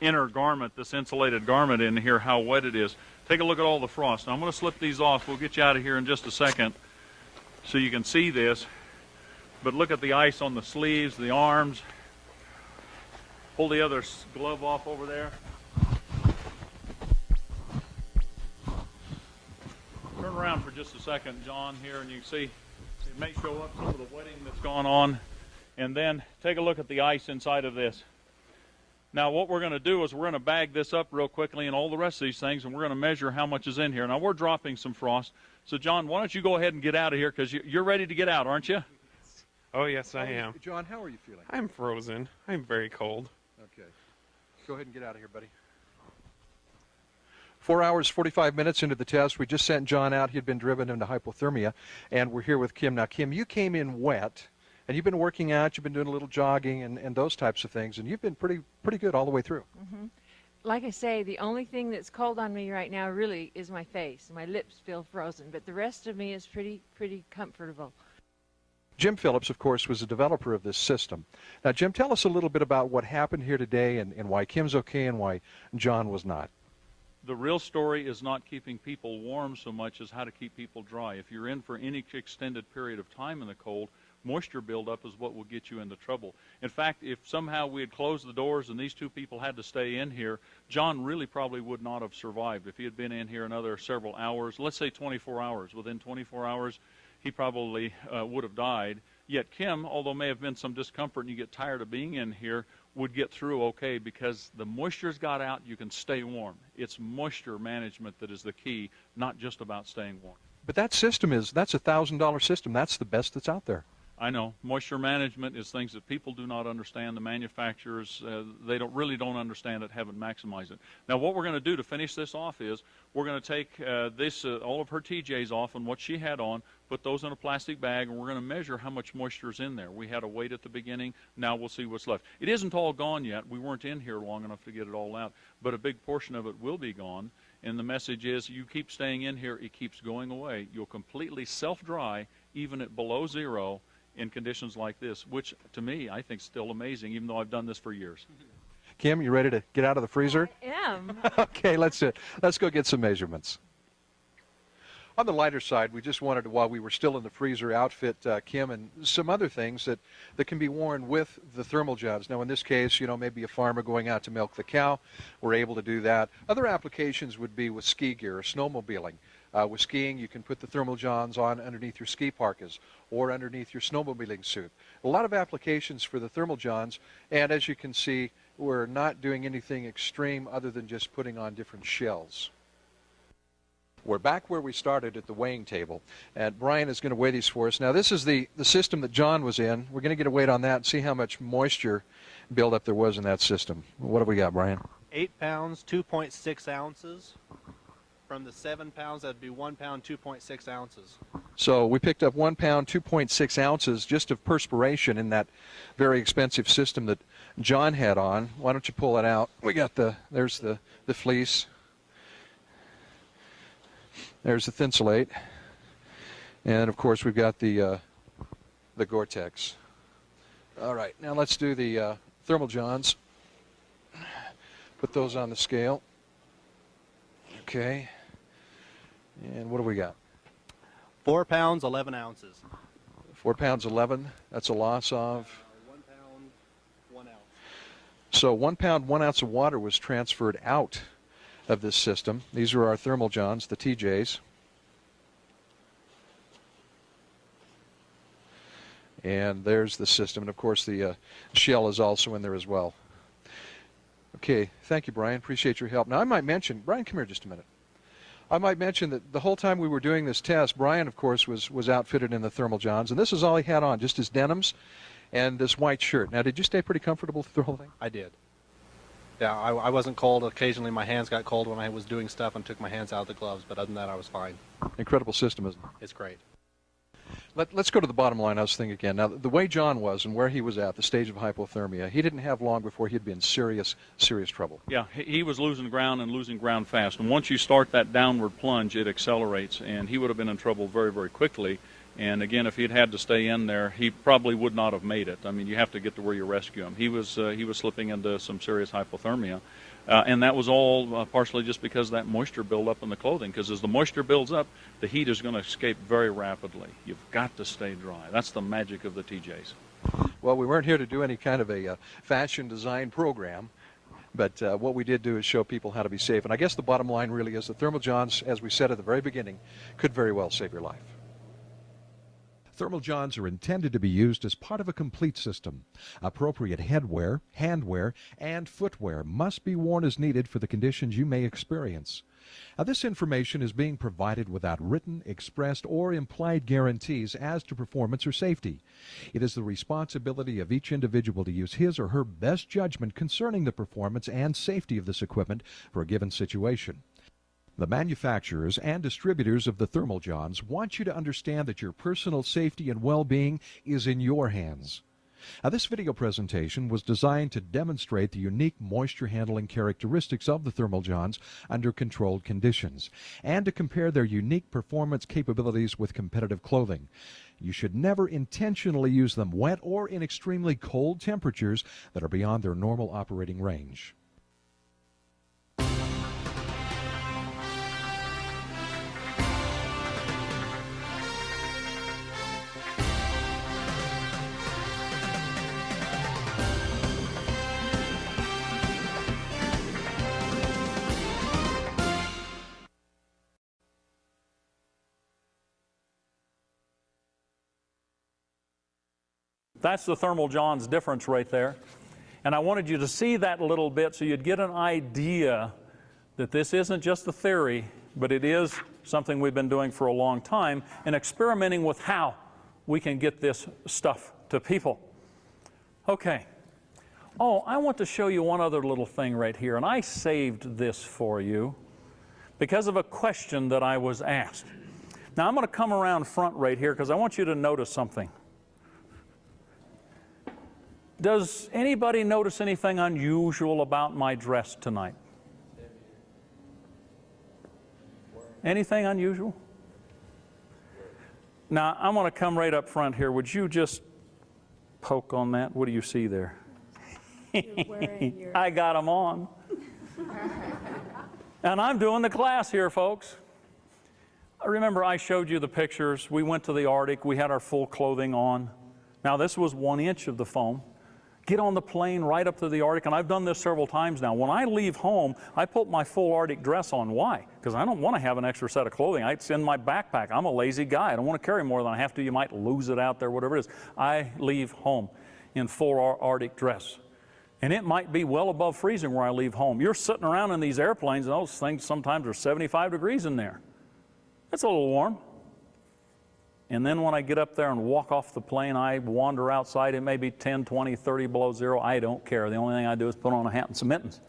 inner garment, this insulated garment in here, how wet it is. Take a look at all the frost. Now I'm going to slip these off. We'll get you out of here in just a second so you can see this. But look at the ice on the sleeves, the arms. Pull the other glove off over there. Turn around for just a second, John, here, and you can see it may show up some of the wetting that's gone on. And then take a look at the ice inside of this. Now what we're going to do is we're going to bag this up real quickly and all the rest of these things, and we're going to measure how much is in here. Now we're dropping some frost. So John, why don't you go ahead and get out of here, because you're ready to get out, aren't you? Oh, yes, I am. John, how are you feeling? I'm frozen. I'm very cold. Okay. Go ahead and get out of here, buddy. 4 hours, 45 minutes into the test. We just sent John out. He had been driven into hypothermia, and we're here with Kim. Now, Kim, you came in wet. And you've been working out, you've been doing a little jogging and those types of things, and you've been pretty good all the way through. Mm-hmm. Like I say, the only thing that's cold on me right now really is my face. My lips feel frozen, but the rest of me is pretty comfortable. Jim Phillips, of course, was a developer of this system. Now, Jim, tell us a little bit about what happened here today and why Kim's okay and why John was not. The real story is not keeping people warm so much as how to keep people dry. If you're in for any extended period of time in the cold, Moisture buildup is what will get you into trouble. In fact, if somehow we had closed the doors and these two people had to stay in here, John really probably would not have survived. If he had been in here another several hours, let's say 24 hours, within 24 hours, he probably would have died. Yet Kim, although may have been some discomfort and you get tired of being in here, would get through okay because the moisture's got out, you can stay warm. It's moisture management that is the key, not just about staying warm. But that's a $1,000 system. That's the best that's out there. I know. Moisture management is things that people do not understand. The manufacturers, they really don't understand it, haven't maximized it. Now, what we're going to do to finish this off is we're going to take all of her TJs off and what she had on, put those in a plastic bag, and we're going to measure how much moisture is in there. We had a weight at the beginning. Now we'll see what's left. It isn't all gone yet. We weren't in here long enough to get it all out, but a big portion of it will be gone. And the message is you keep staying in here, it keeps going away. You'll completely self-dry, even at below zero, in conditions like this, which to me I think is still amazing, even though I've done this for years. Kim, you ready to get out of the freezer? I am. Okay, let's go get some measurements. On the lighter side, we just wanted to, while we were still in the freezer, outfit Kim and some other things that can be worn with the thermal johns. Now, in this case, maybe a farmer going out to milk the cow, we're able to do that. Other applications would be with ski gear or snowmobiling. With skiing, you can put the thermal johns on underneath your ski parkas or underneath your snowmobiling suit. A lot of applications for the thermal johns, and as you can see, we're not doing anything extreme other than just putting on different shells. We're back where we started at the weighing table, and Brian is going to weigh these for us. Now, this is the system that John was in. We're going to get a weight on that and see how much moisture buildup there was in that system. What have we got, Brian? 8 pounds, 2.6 ounces. From the 7 pounds, that'd be 1 pound, 2.6 ounces. So we picked up 1 pound, 2.6 ounces just of perspiration in that very expensive system that John had on. Why don't you pull it out? We got there's the fleece. There's the Thinsulate. And of course we've got the Gore-Tex. All right, now let's do the thermal johns. Put those on the scale. Okay. And what do we got? 4 pounds, 11 ounces. 4 pounds 11. That's a loss of? 1 pound, 1 ounce. So 1 pound, 1 ounce of water was transferred out of this system. These are our thermal johns, the TJs. And there's the system. And of course the shell is also in there as well. Okay, thank you, Brian. Appreciate your help. Now I might mention, Brian, come here just a minute. I might mention that the whole time we were doing this test, Brian, of course, was outfitted in the thermal johns, and this is all he had on, just his denims and this white shirt. Now, did you stay pretty comfortable through the whole thing? I did. Yeah, I wasn't cold. Occasionally my hands got cold when I was doing stuff and took my hands out of the gloves, but other than that, I was fine. Incredible system, isn't it? It's great. Let's go to the bottom line. I was thinking again. Now, the way John was and where he was at, the stage of hypothermia, he didn't have long before he'd be in serious, serious trouble. Yeah, he was losing ground and losing ground fast. And once you start that downward plunge, it accelerates, and he would have been in trouble very, very quickly. And again, if he'd had to stay in there, he probably would not have made it. I mean, you have to get to where you rescue him. He was slipping into some serious hypothermia. And that was all partially just because of that moisture buildup in the clothing, because as the moisture builds up, the heat is going to escape very rapidly. You've got to stay dry. That's the magic of the TJs. Well, we weren't here to do any kind of a fashion design program, but what we did do is show people how to be safe. And I guess the bottom line really is the thermal johns, as we said at the very beginning, could very well save your life. Thermal johns are intended to be used as part of a complete system. Appropriate headwear, handwear, and footwear must be worn as needed for the conditions you may experience. Now, this information is being provided without written, expressed, or implied guarantees as to performance or safety. It is the responsibility of each individual to use his or her best judgment concerning the performance and safety of this equipment for a given situation. The manufacturers and distributors of the thermal johns want you to understand that your personal safety and well-being is in your hands. Now, this video presentation was designed to demonstrate the unique moisture handling characteristics of the thermal johns under controlled conditions and to compare their unique performance capabilities with competitive clothing. You should never intentionally use them wet or in extremely cold temperatures that are beyond their normal operating range. That's the thermal John's difference right there. And I wanted you to see that a little bit so you'd get an idea that this isn't just a theory, but it is something we've been doing for a long time and experimenting with how we can get this stuff to people. Okay. Oh, I want to show you one other little thing right here, and I saved this for you because of a question that I was asked. Now, I'm going to come around front right here because I want you to notice something. Does anybody notice anything unusual about my dress tonight? Anything unusual? Now, I'm going to come right up front here. Would you just poke on that? What do you see there? I got them on. And I'm doing the class here, folks. Remember, I showed you the pictures. We went to the Arctic. We had our full clothing on. Now, this was 1 inch of the foam. Get on the plane right up to the Arctic, and I've done this several times now. When I leave home, I put my full Arctic dress on. Why? Because I don't want to have an extra set of clothing. It's in my backpack. I'm a lazy guy. I don't want to carry more than I have to. You might lose it out there, whatever it is. I leave home in full Arctic dress. And it might be well above freezing where I leave home. You're sitting around in these airplanes, and those things sometimes are 75 degrees in there. It's a little warm. And then when I get up there and walk off the plane, I wander outside. It may be 10, 20, 30 below zero. I don't care. The only thing I do is put on a hat and some mittens.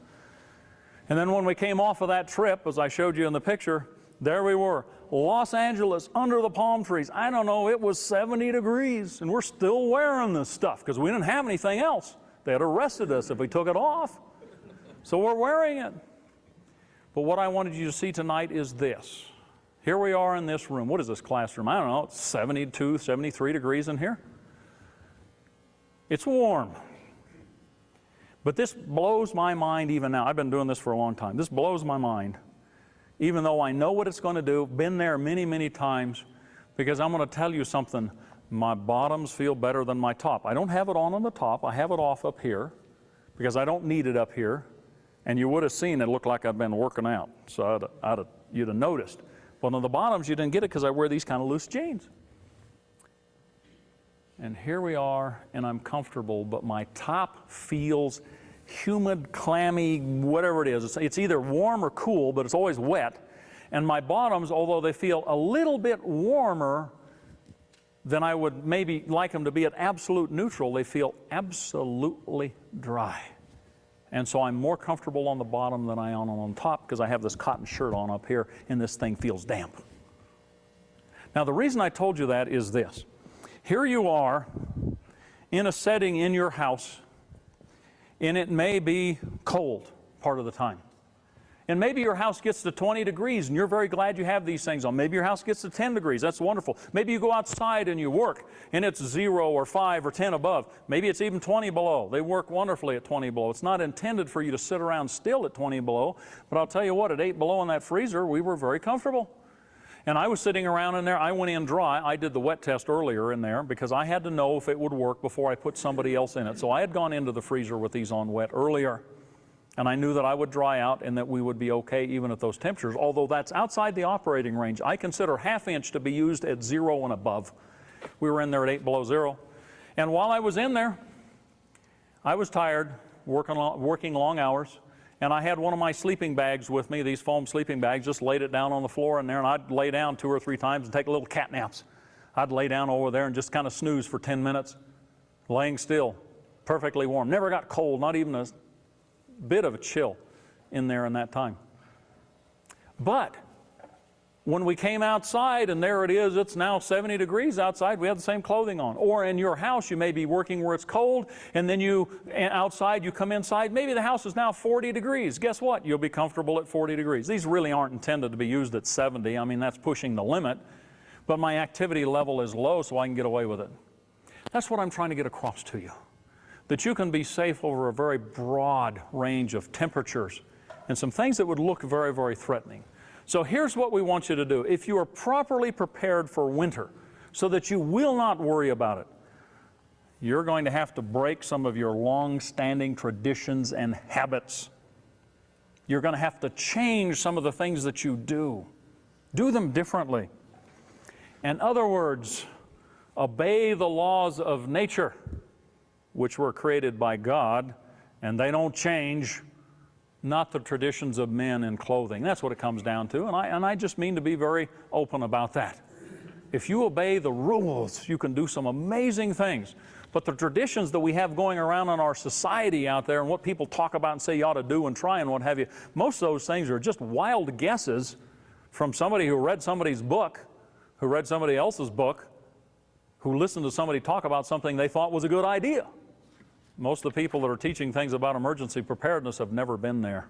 And then when we came off of that trip, as I showed you in the picture, there we were, Los Angeles, under the palm trees. I don't know, it was 70 degrees, and we're still wearing this stuff because we didn't have anything else. They had arrested us if we took it off. So we're wearing it. But what I wanted you to see tonight is this. Here we are in this room. What is this classroom? I don't know, it's 72, 73 degrees in here. It's warm. But this blows my mind even now. I've been doing this for a long time. This blows my mind, even though I know what it's going to do. Been there many, many times, because I'm going to tell you something. My bottoms feel better than my top. I don't have it on the top. I have it off up here because I don't need it up here. And you would have seen it looked like I've been working out. So you'd have noticed. But on the bottoms, you didn't get it because I wear these kind of loose jeans. And here we are, and I'm comfortable, but my top feels humid, clammy, whatever it is. It's either warm or cool, but it's always wet. And my bottoms, although they feel a little bit warmer than I would maybe like them to be at absolute neutral, they feel absolutely dry. And so I'm more comfortable on the bottom than I am on top because I have this cotton shirt on up here and this thing feels damp. Now the reason I told you that is this. Here you are in a setting in your house, and it may be cold part of the time. And maybe your house gets to 20 degrees and you're very glad you have these things on. Maybe your house gets to 10 degrees. That's wonderful. Maybe you go outside and you work and it's 0 or 5 or 10 above. Maybe it's even 20 below. They work wonderfully at 20 below. It's not intended for you to sit around still at 20 below. But I'll tell you what, at 8 below in that freezer, we were very comfortable. And I was sitting around in there. I went in dry. I did the wet test earlier in there because I had to know if it would work before I put somebody else in it. So I had gone into the freezer with these on wet earlier. And I knew that I would dry out and that we would be okay even at those temperatures. Although that's outside the operating range. I consider ½ inch to be used at 0 and above. We were in there at 8 below 0. And while I was in there, I was tired, working long hours. And I had one of my sleeping bags with me, these foam sleeping bags, just laid it down on the floor in there. And I'd lay down 2 or 3 times and take little cat naps. I'd lay down over there and just kind of snooze for 10 minutes, laying still, perfectly warm. Never got cold, not even a bit of a chill in there in that time. But when we came outside and there it is, it's now 70 degrees outside, we have the same clothing on. Or in your house, you may be working where it's cold, and then outside, you come inside, maybe the house is now 40 degrees. Guess what? You'll be comfortable at 40 degrees. These really aren't intended to be used at 70. I mean, that's pushing the limit. But my activity level is low, so I can get away with it. That's what I'm trying to get across to you. That you can be safe over a very broad range of temperatures and some things that would look very, very threatening. So here's what we want you to do. If you are properly prepared for winter so that you will not worry about it, you're going to have to break some of your long-standing traditions and habits. You're going to have to change some of the things that you do. Do them differently. In other words, obey the laws of nature which were created by God, and they don't change, not the traditions of men in clothing. That's what it comes down to, and I just mean to be very open about that. If you obey the rules, you can do some amazing things. But the traditions that we have going around in our society out there and what people talk about and say you ought to do and try and what have you, most of those things are just wild guesses from somebody who read somebody's book, who read somebody else's book, who listened to somebody talk about something they thought was a good idea. Most of the people that are teaching things about emergency preparedness have never been there.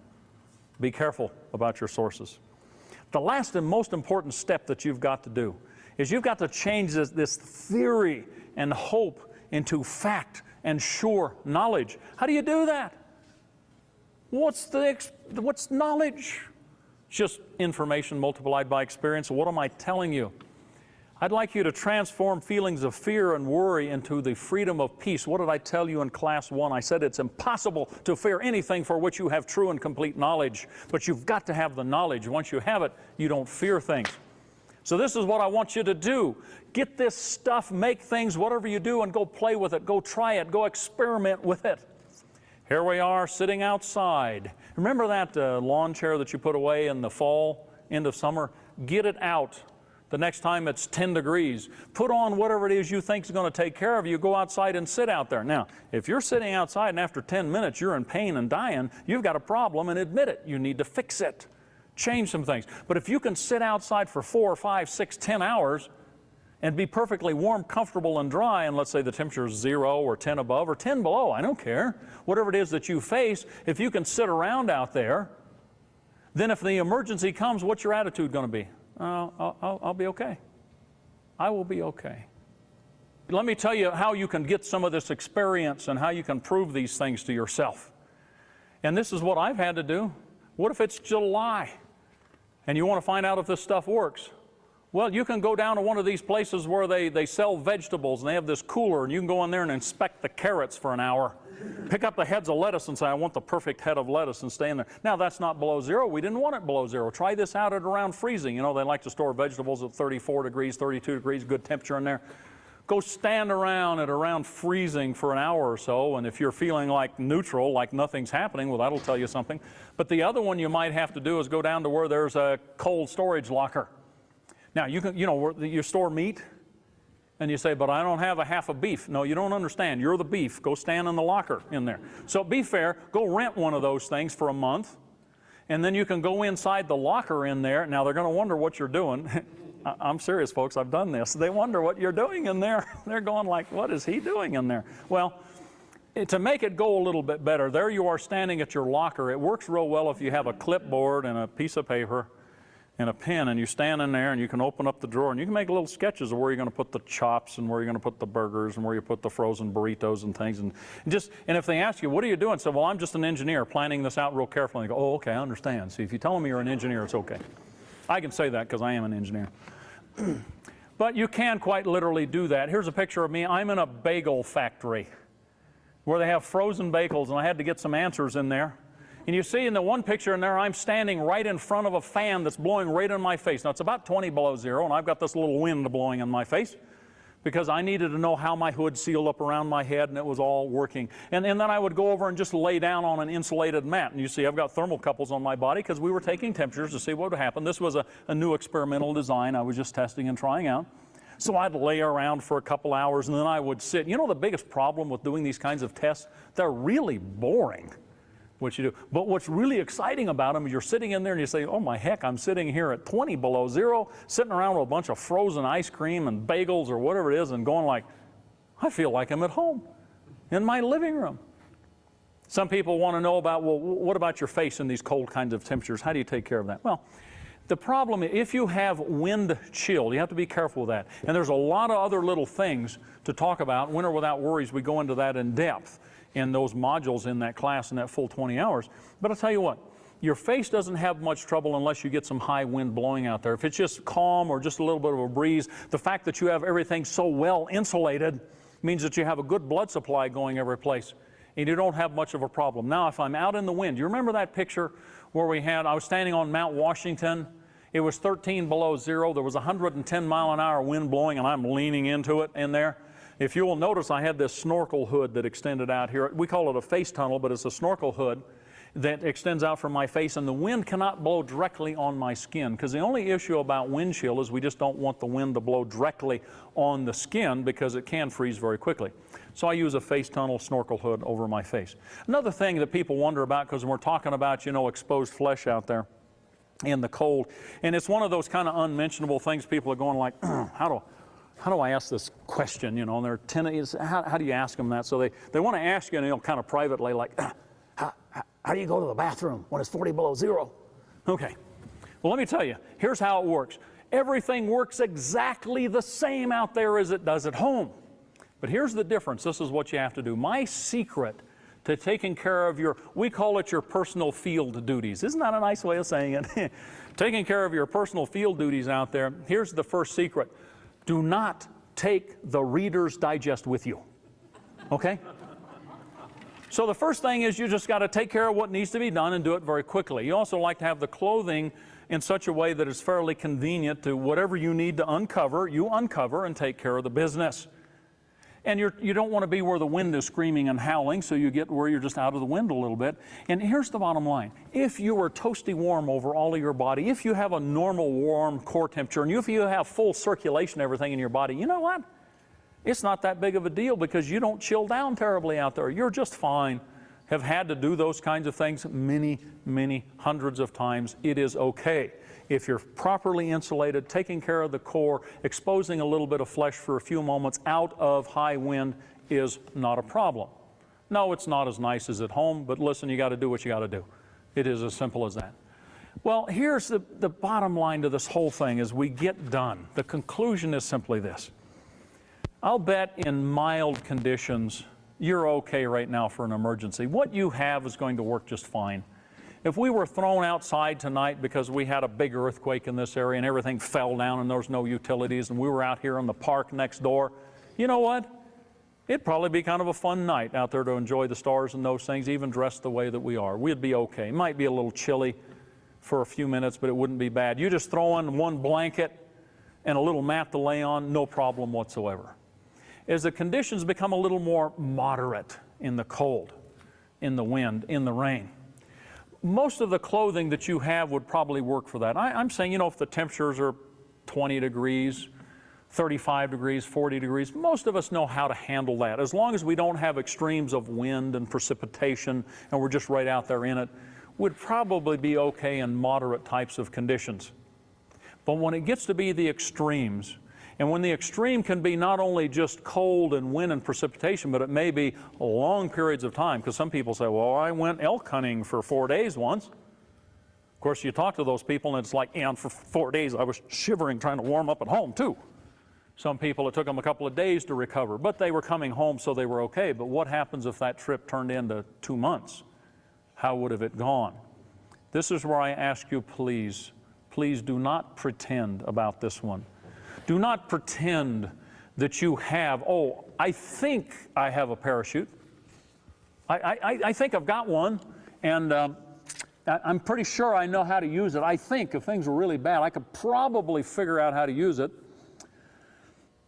Be careful about your sources. The last and most important step that you've got to do is you've got to change this theory and hope into fact and sure knowledge. How do you do that? What's knowledge? Just information multiplied by experience. What am I telling you? I'd like you to transform feelings of fear and worry into the freedom of peace. What did I tell you in class 1? I said it's impossible to fear anything for which you have true and complete knowledge, but you've got to have the knowledge. Once you have it, you don't fear things. So this is what I want you to do. Get this stuff, make things, whatever you do, and go play with it. Go try it. Go experiment with it. Here we are sitting outside. Remember that lawn chair that you put away in the fall, end of summer? Get it out. The next time it's 10 degrees. Put on whatever it is you think is going to take care of you. Go outside and sit out there. Now, if you're sitting outside and after 10 minutes you're in pain and dying, you've got a problem and admit it. You need to fix it. Change some things. But if you can sit outside for 4, 5, 6, 10 hours and be perfectly warm, comfortable, and dry, and let's say the temperature is 0 or 10 above or 10 below, I don't care. Whatever it is that you face, if you can sit around out there, then if the emergency comes, what's your attitude going to be? I'll be okay. I will be okay. Let me tell you how you can get some of this experience and how you can prove these things to yourself. And this is what I've had to do. What if it's July and you want to find out if this stuff works? Well, you can go down to one of these places where they sell vegetables and they have this cooler, and you can go in there and inspect the carrots for an hour. Pick up the heads of lettuce and say, I want the perfect head of lettuce, and stay in there. Now, that's not below 0. We didn't want it below 0. Try this out at around freezing. You know, they like to store vegetables at 34 degrees, 32 degrees, good temperature in there. Go stand around at around freezing for an hour or so, and if you're feeling like neutral, like nothing's happening, well, that'll tell you something. But the other one you might have to do is go down to where there's a cold storage locker. Now, you know, where you store meat, and you say, but I don't have a half a beef. No, you don't understand. You're the beef. Go stand in the locker in there. So be fair. Go rent one of those things for a month, and then you can go inside the locker in there. Now, they're going to wonder what you're doing. I'm serious, folks. I've done this. They wonder what you're doing in there. They're going like, what is he doing in there? Well, to make it go a little bit better, there you are standing at your locker. It works real well if you have a clipboard and a piece of paper and a pen, and you stand in there and you can open up the drawer and you can make little sketches of where you're going to put the chops and where you're going to put the burgers and where you put the frozen burritos and things. And if they ask you, what are you doing? Say, well, I'm just an engineer planning this out real carefully. And you go, oh, okay, I understand. See, if you tell them you're an engineer, it's okay. I can say that because I am an engineer. But you can quite literally do that. Here's a picture of me. I'm in a bagel factory where they have frozen bagels, and I had to get some answers in there. And you see in the one picture in there, I'm standing right in front of a fan that's blowing right in my face. Now, it's about 20 below 0, and I've got this little wind blowing in my face because I needed to know how my hood sealed up around my head, and it was all working. And then I would go over and just lay down on an insulated mat. And you see, I've got thermocouples on my body because we were taking temperatures to see what would happen. This was a new experimental design I was just testing and trying out. So I'd lay around for a couple hours, and then I would sit. You know the biggest problem with doing these kinds of tests? They're really boring. What you do. But what's really exciting about them is you're sitting in there and you say, oh my heck, I'm sitting here at 20 below 0, sitting around with a bunch of frozen ice cream and bagels or whatever it is, and going like, I feel like I'm at home in my living room. Some people want to know about, well, what about your face in these cold kinds of temperatures? How do you take care of that? Well, the problem is if you have wind chill, you have to be careful with that. And there's a lot of other little things to talk about. Winter Without Worries, we go into that in depth in those modules in that class in that full 20 hours. But I'll tell you what, your face doesn't have much trouble unless you get some high wind blowing out there. If it's just calm or just a little bit of a breeze, the fact that you have everything so well insulated means that you have a good blood supply going every place, and you don't have much of a problem. Now, if I'm out in the wind, you remember that picture where I was standing on Mount Washington? It was 13 below 0. There was 110 mile an hour wind blowing, and I'm leaning into it in there. If you will notice, I had this snorkel hood that extended out here. We call it a face tunnel, but it's a snorkel hood that extends out from my face, and the wind cannot blow directly on my skin, because the only issue about wind chill is we just don't want the wind to blow directly on the skin because it can freeze very quickly. So I use a face tunnel snorkel hood over my face. Another thing that people wonder about, because we're talking about, you know, exposed flesh out there in the cold, and it's one of those kind of unmentionable things. People are going like, how do I ask this question, you know, and how do you ask them that? So they want to ask you, you know, kind of privately, like, how do you go to the bathroom when it's 40 below zero? Okay, well, let me tell you, here's how it works. Everything works exactly the same out there as it does at home. But here's the difference. This is what you have to do. My secret to taking care of we call it your personal field duties. Isn't that a nice way of saying it? Taking care of your personal field duties out there, here's the first secret. Do not take the Reader's Digest with you, okay? So the first thing is you just got to take care of what needs to be done and do it very quickly. You also like to have the clothing in such a way that it's fairly convenient to whatever you need to uncover, you uncover and take care of the business. And you don't want to be where the wind is screaming and howling, so you get where you're just out of the wind a little bit. And here's the bottom line. If you are toasty warm over all of your body, if you have a normal warm core temperature, and if you have full circulation, everything in your body, you know what? It's not that big of a deal because you don't chill down terribly out there. You're just fine. Have had to do those kinds of things many, many hundreds of times. It is okay. If you're properly insulated, taking care of the core, exposing a little bit of flesh for a few moments out of high wind is not a problem. No, it's not as nice as at home, but listen, you got to do what you got to do. It is as simple as that. Well, here's the bottom line to this whole thing as we get done. The conclusion is simply this. I'll bet in mild conditions, you're okay right now for an emergency. What you have is going to work just fine. If we were thrown outside tonight because we had a big earthquake in this area and everything fell down and there was no utilities and we were out here in the park next door, you know what? It'd probably be kind of a fun night out there to enjoy the stars and those things, even dressed the way that we are. We'd be okay. It might be a little chilly for a few minutes, but it wouldn't be bad. You just throw in one blanket and a little mat to lay on, no problem whatsoever. As the conditions become a little more moderate in the cold, in the wind, in the rain, most of the clothing that you have would probably work for that. I'm saying, you know, if the temperatures are 20 degrees, 35 degrees, 40 degrees, most of us know how to handle that. As long as we don't have extremes of wind and precipitation and we're just right out there in it, we'd probably be okay in moderate types of conditions. But when it gets to be the extremes, and when the extreme can be not only just cold and wind and precipitation, but it may be long periods of time, because some people say, well, I went elk hunting for 4 days once. Of course, you talk to those people and it's like, yeah, for 4 days I was shivering trying to warm up at home too. Some people, it took them a couple of days to recover, but they were coming home so they were okay. But what happens if that trip turned into 2 months? How would have it gone? This is where I ask you, please do not pretend about this one. Do not pretend that you have, oh, I think I have a parachute. I think I've got one, and I'm pretty sure I know how to use it. I think if things were really bad, I could probably figure out how to use it.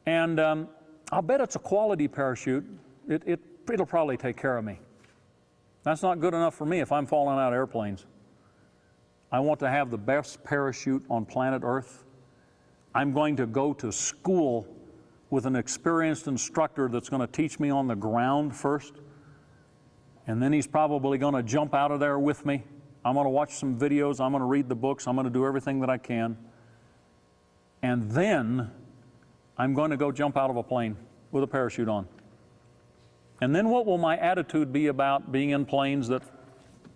And I'll bet it's a quality parachute. It'll probably take care of me. That's not good enough for me if I'm falling out of airplanes. I want to have the best parachute on planet Earth. I'm going to go to school with an experienced instructor that's going to teach me on the ground first. And then he's probably going to jump out of there with me. I'm going to watch some videos. I'm going to read the books. I'm going to do everything that I can. And then I'm going to go jump out of a plane with a parachute on. And then what will my attitude be about being in planes that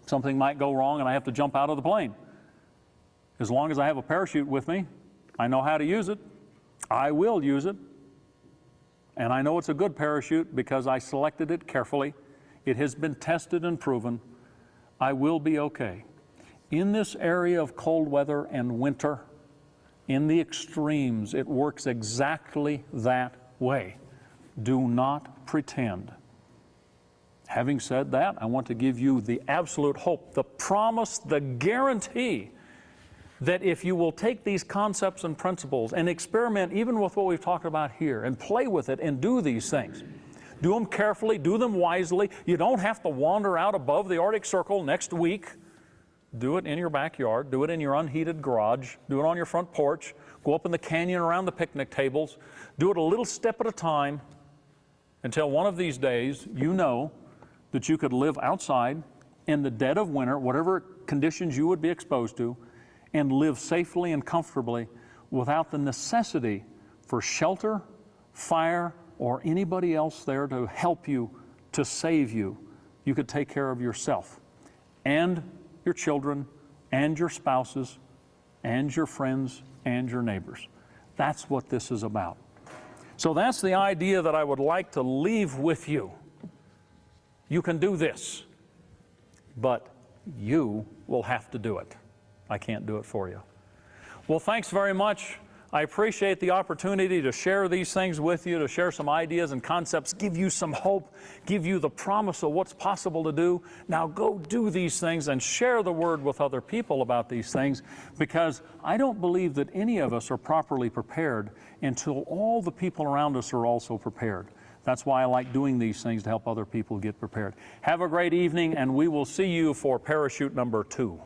something might go wrong and I have to jump out of the plane? As long as I have a parachute with me, I know how to use it. I will use it. And I know it's a good parachute because I selected it carefully. It has been tested and proven. I will be okay. In this area of cold weather and winter, in the extremes, it works exactly that way. Do not pretend. Having said that, I want to give you the absolute hope, the promise, the guarantee that if you will take these concepts and principles and experiment even with what we've talked about here and play with it and do these things, do them carefully, do them wisely. You don't have to wander out above the Arctic Circle next week. Do it in your backyard. Do it in your unheated garage. Do it on your front porch. Go up in the canyon around the picnic tables. Do it a little step at a time until one of these days you know that you could live outside in the dead of winter, whatever conditions you would be exposed to, and live safely and comfortably without the necessity for shelter, fire, or anybody else there to help you, to save you. You could take care of yourself and your children and your spouses and your friends and your neighbors. That's what this is about. So that's the idea that I would like to leave with you. You can do this, but you will have to do it. I can't do it for you. Well, thanks very much. I appreciate the opportunity to share these things with you, to share some ideas and concepts, give you some hope, give you the promise of what's possible to do. Now go do these things and share the word with other people about these things, because I don't believe that any of us are properly prepared until all the people around us are also prepared. That's why I like doing these things, to help other people get prepared. Have a great evening, and we will see you for parachute number 2.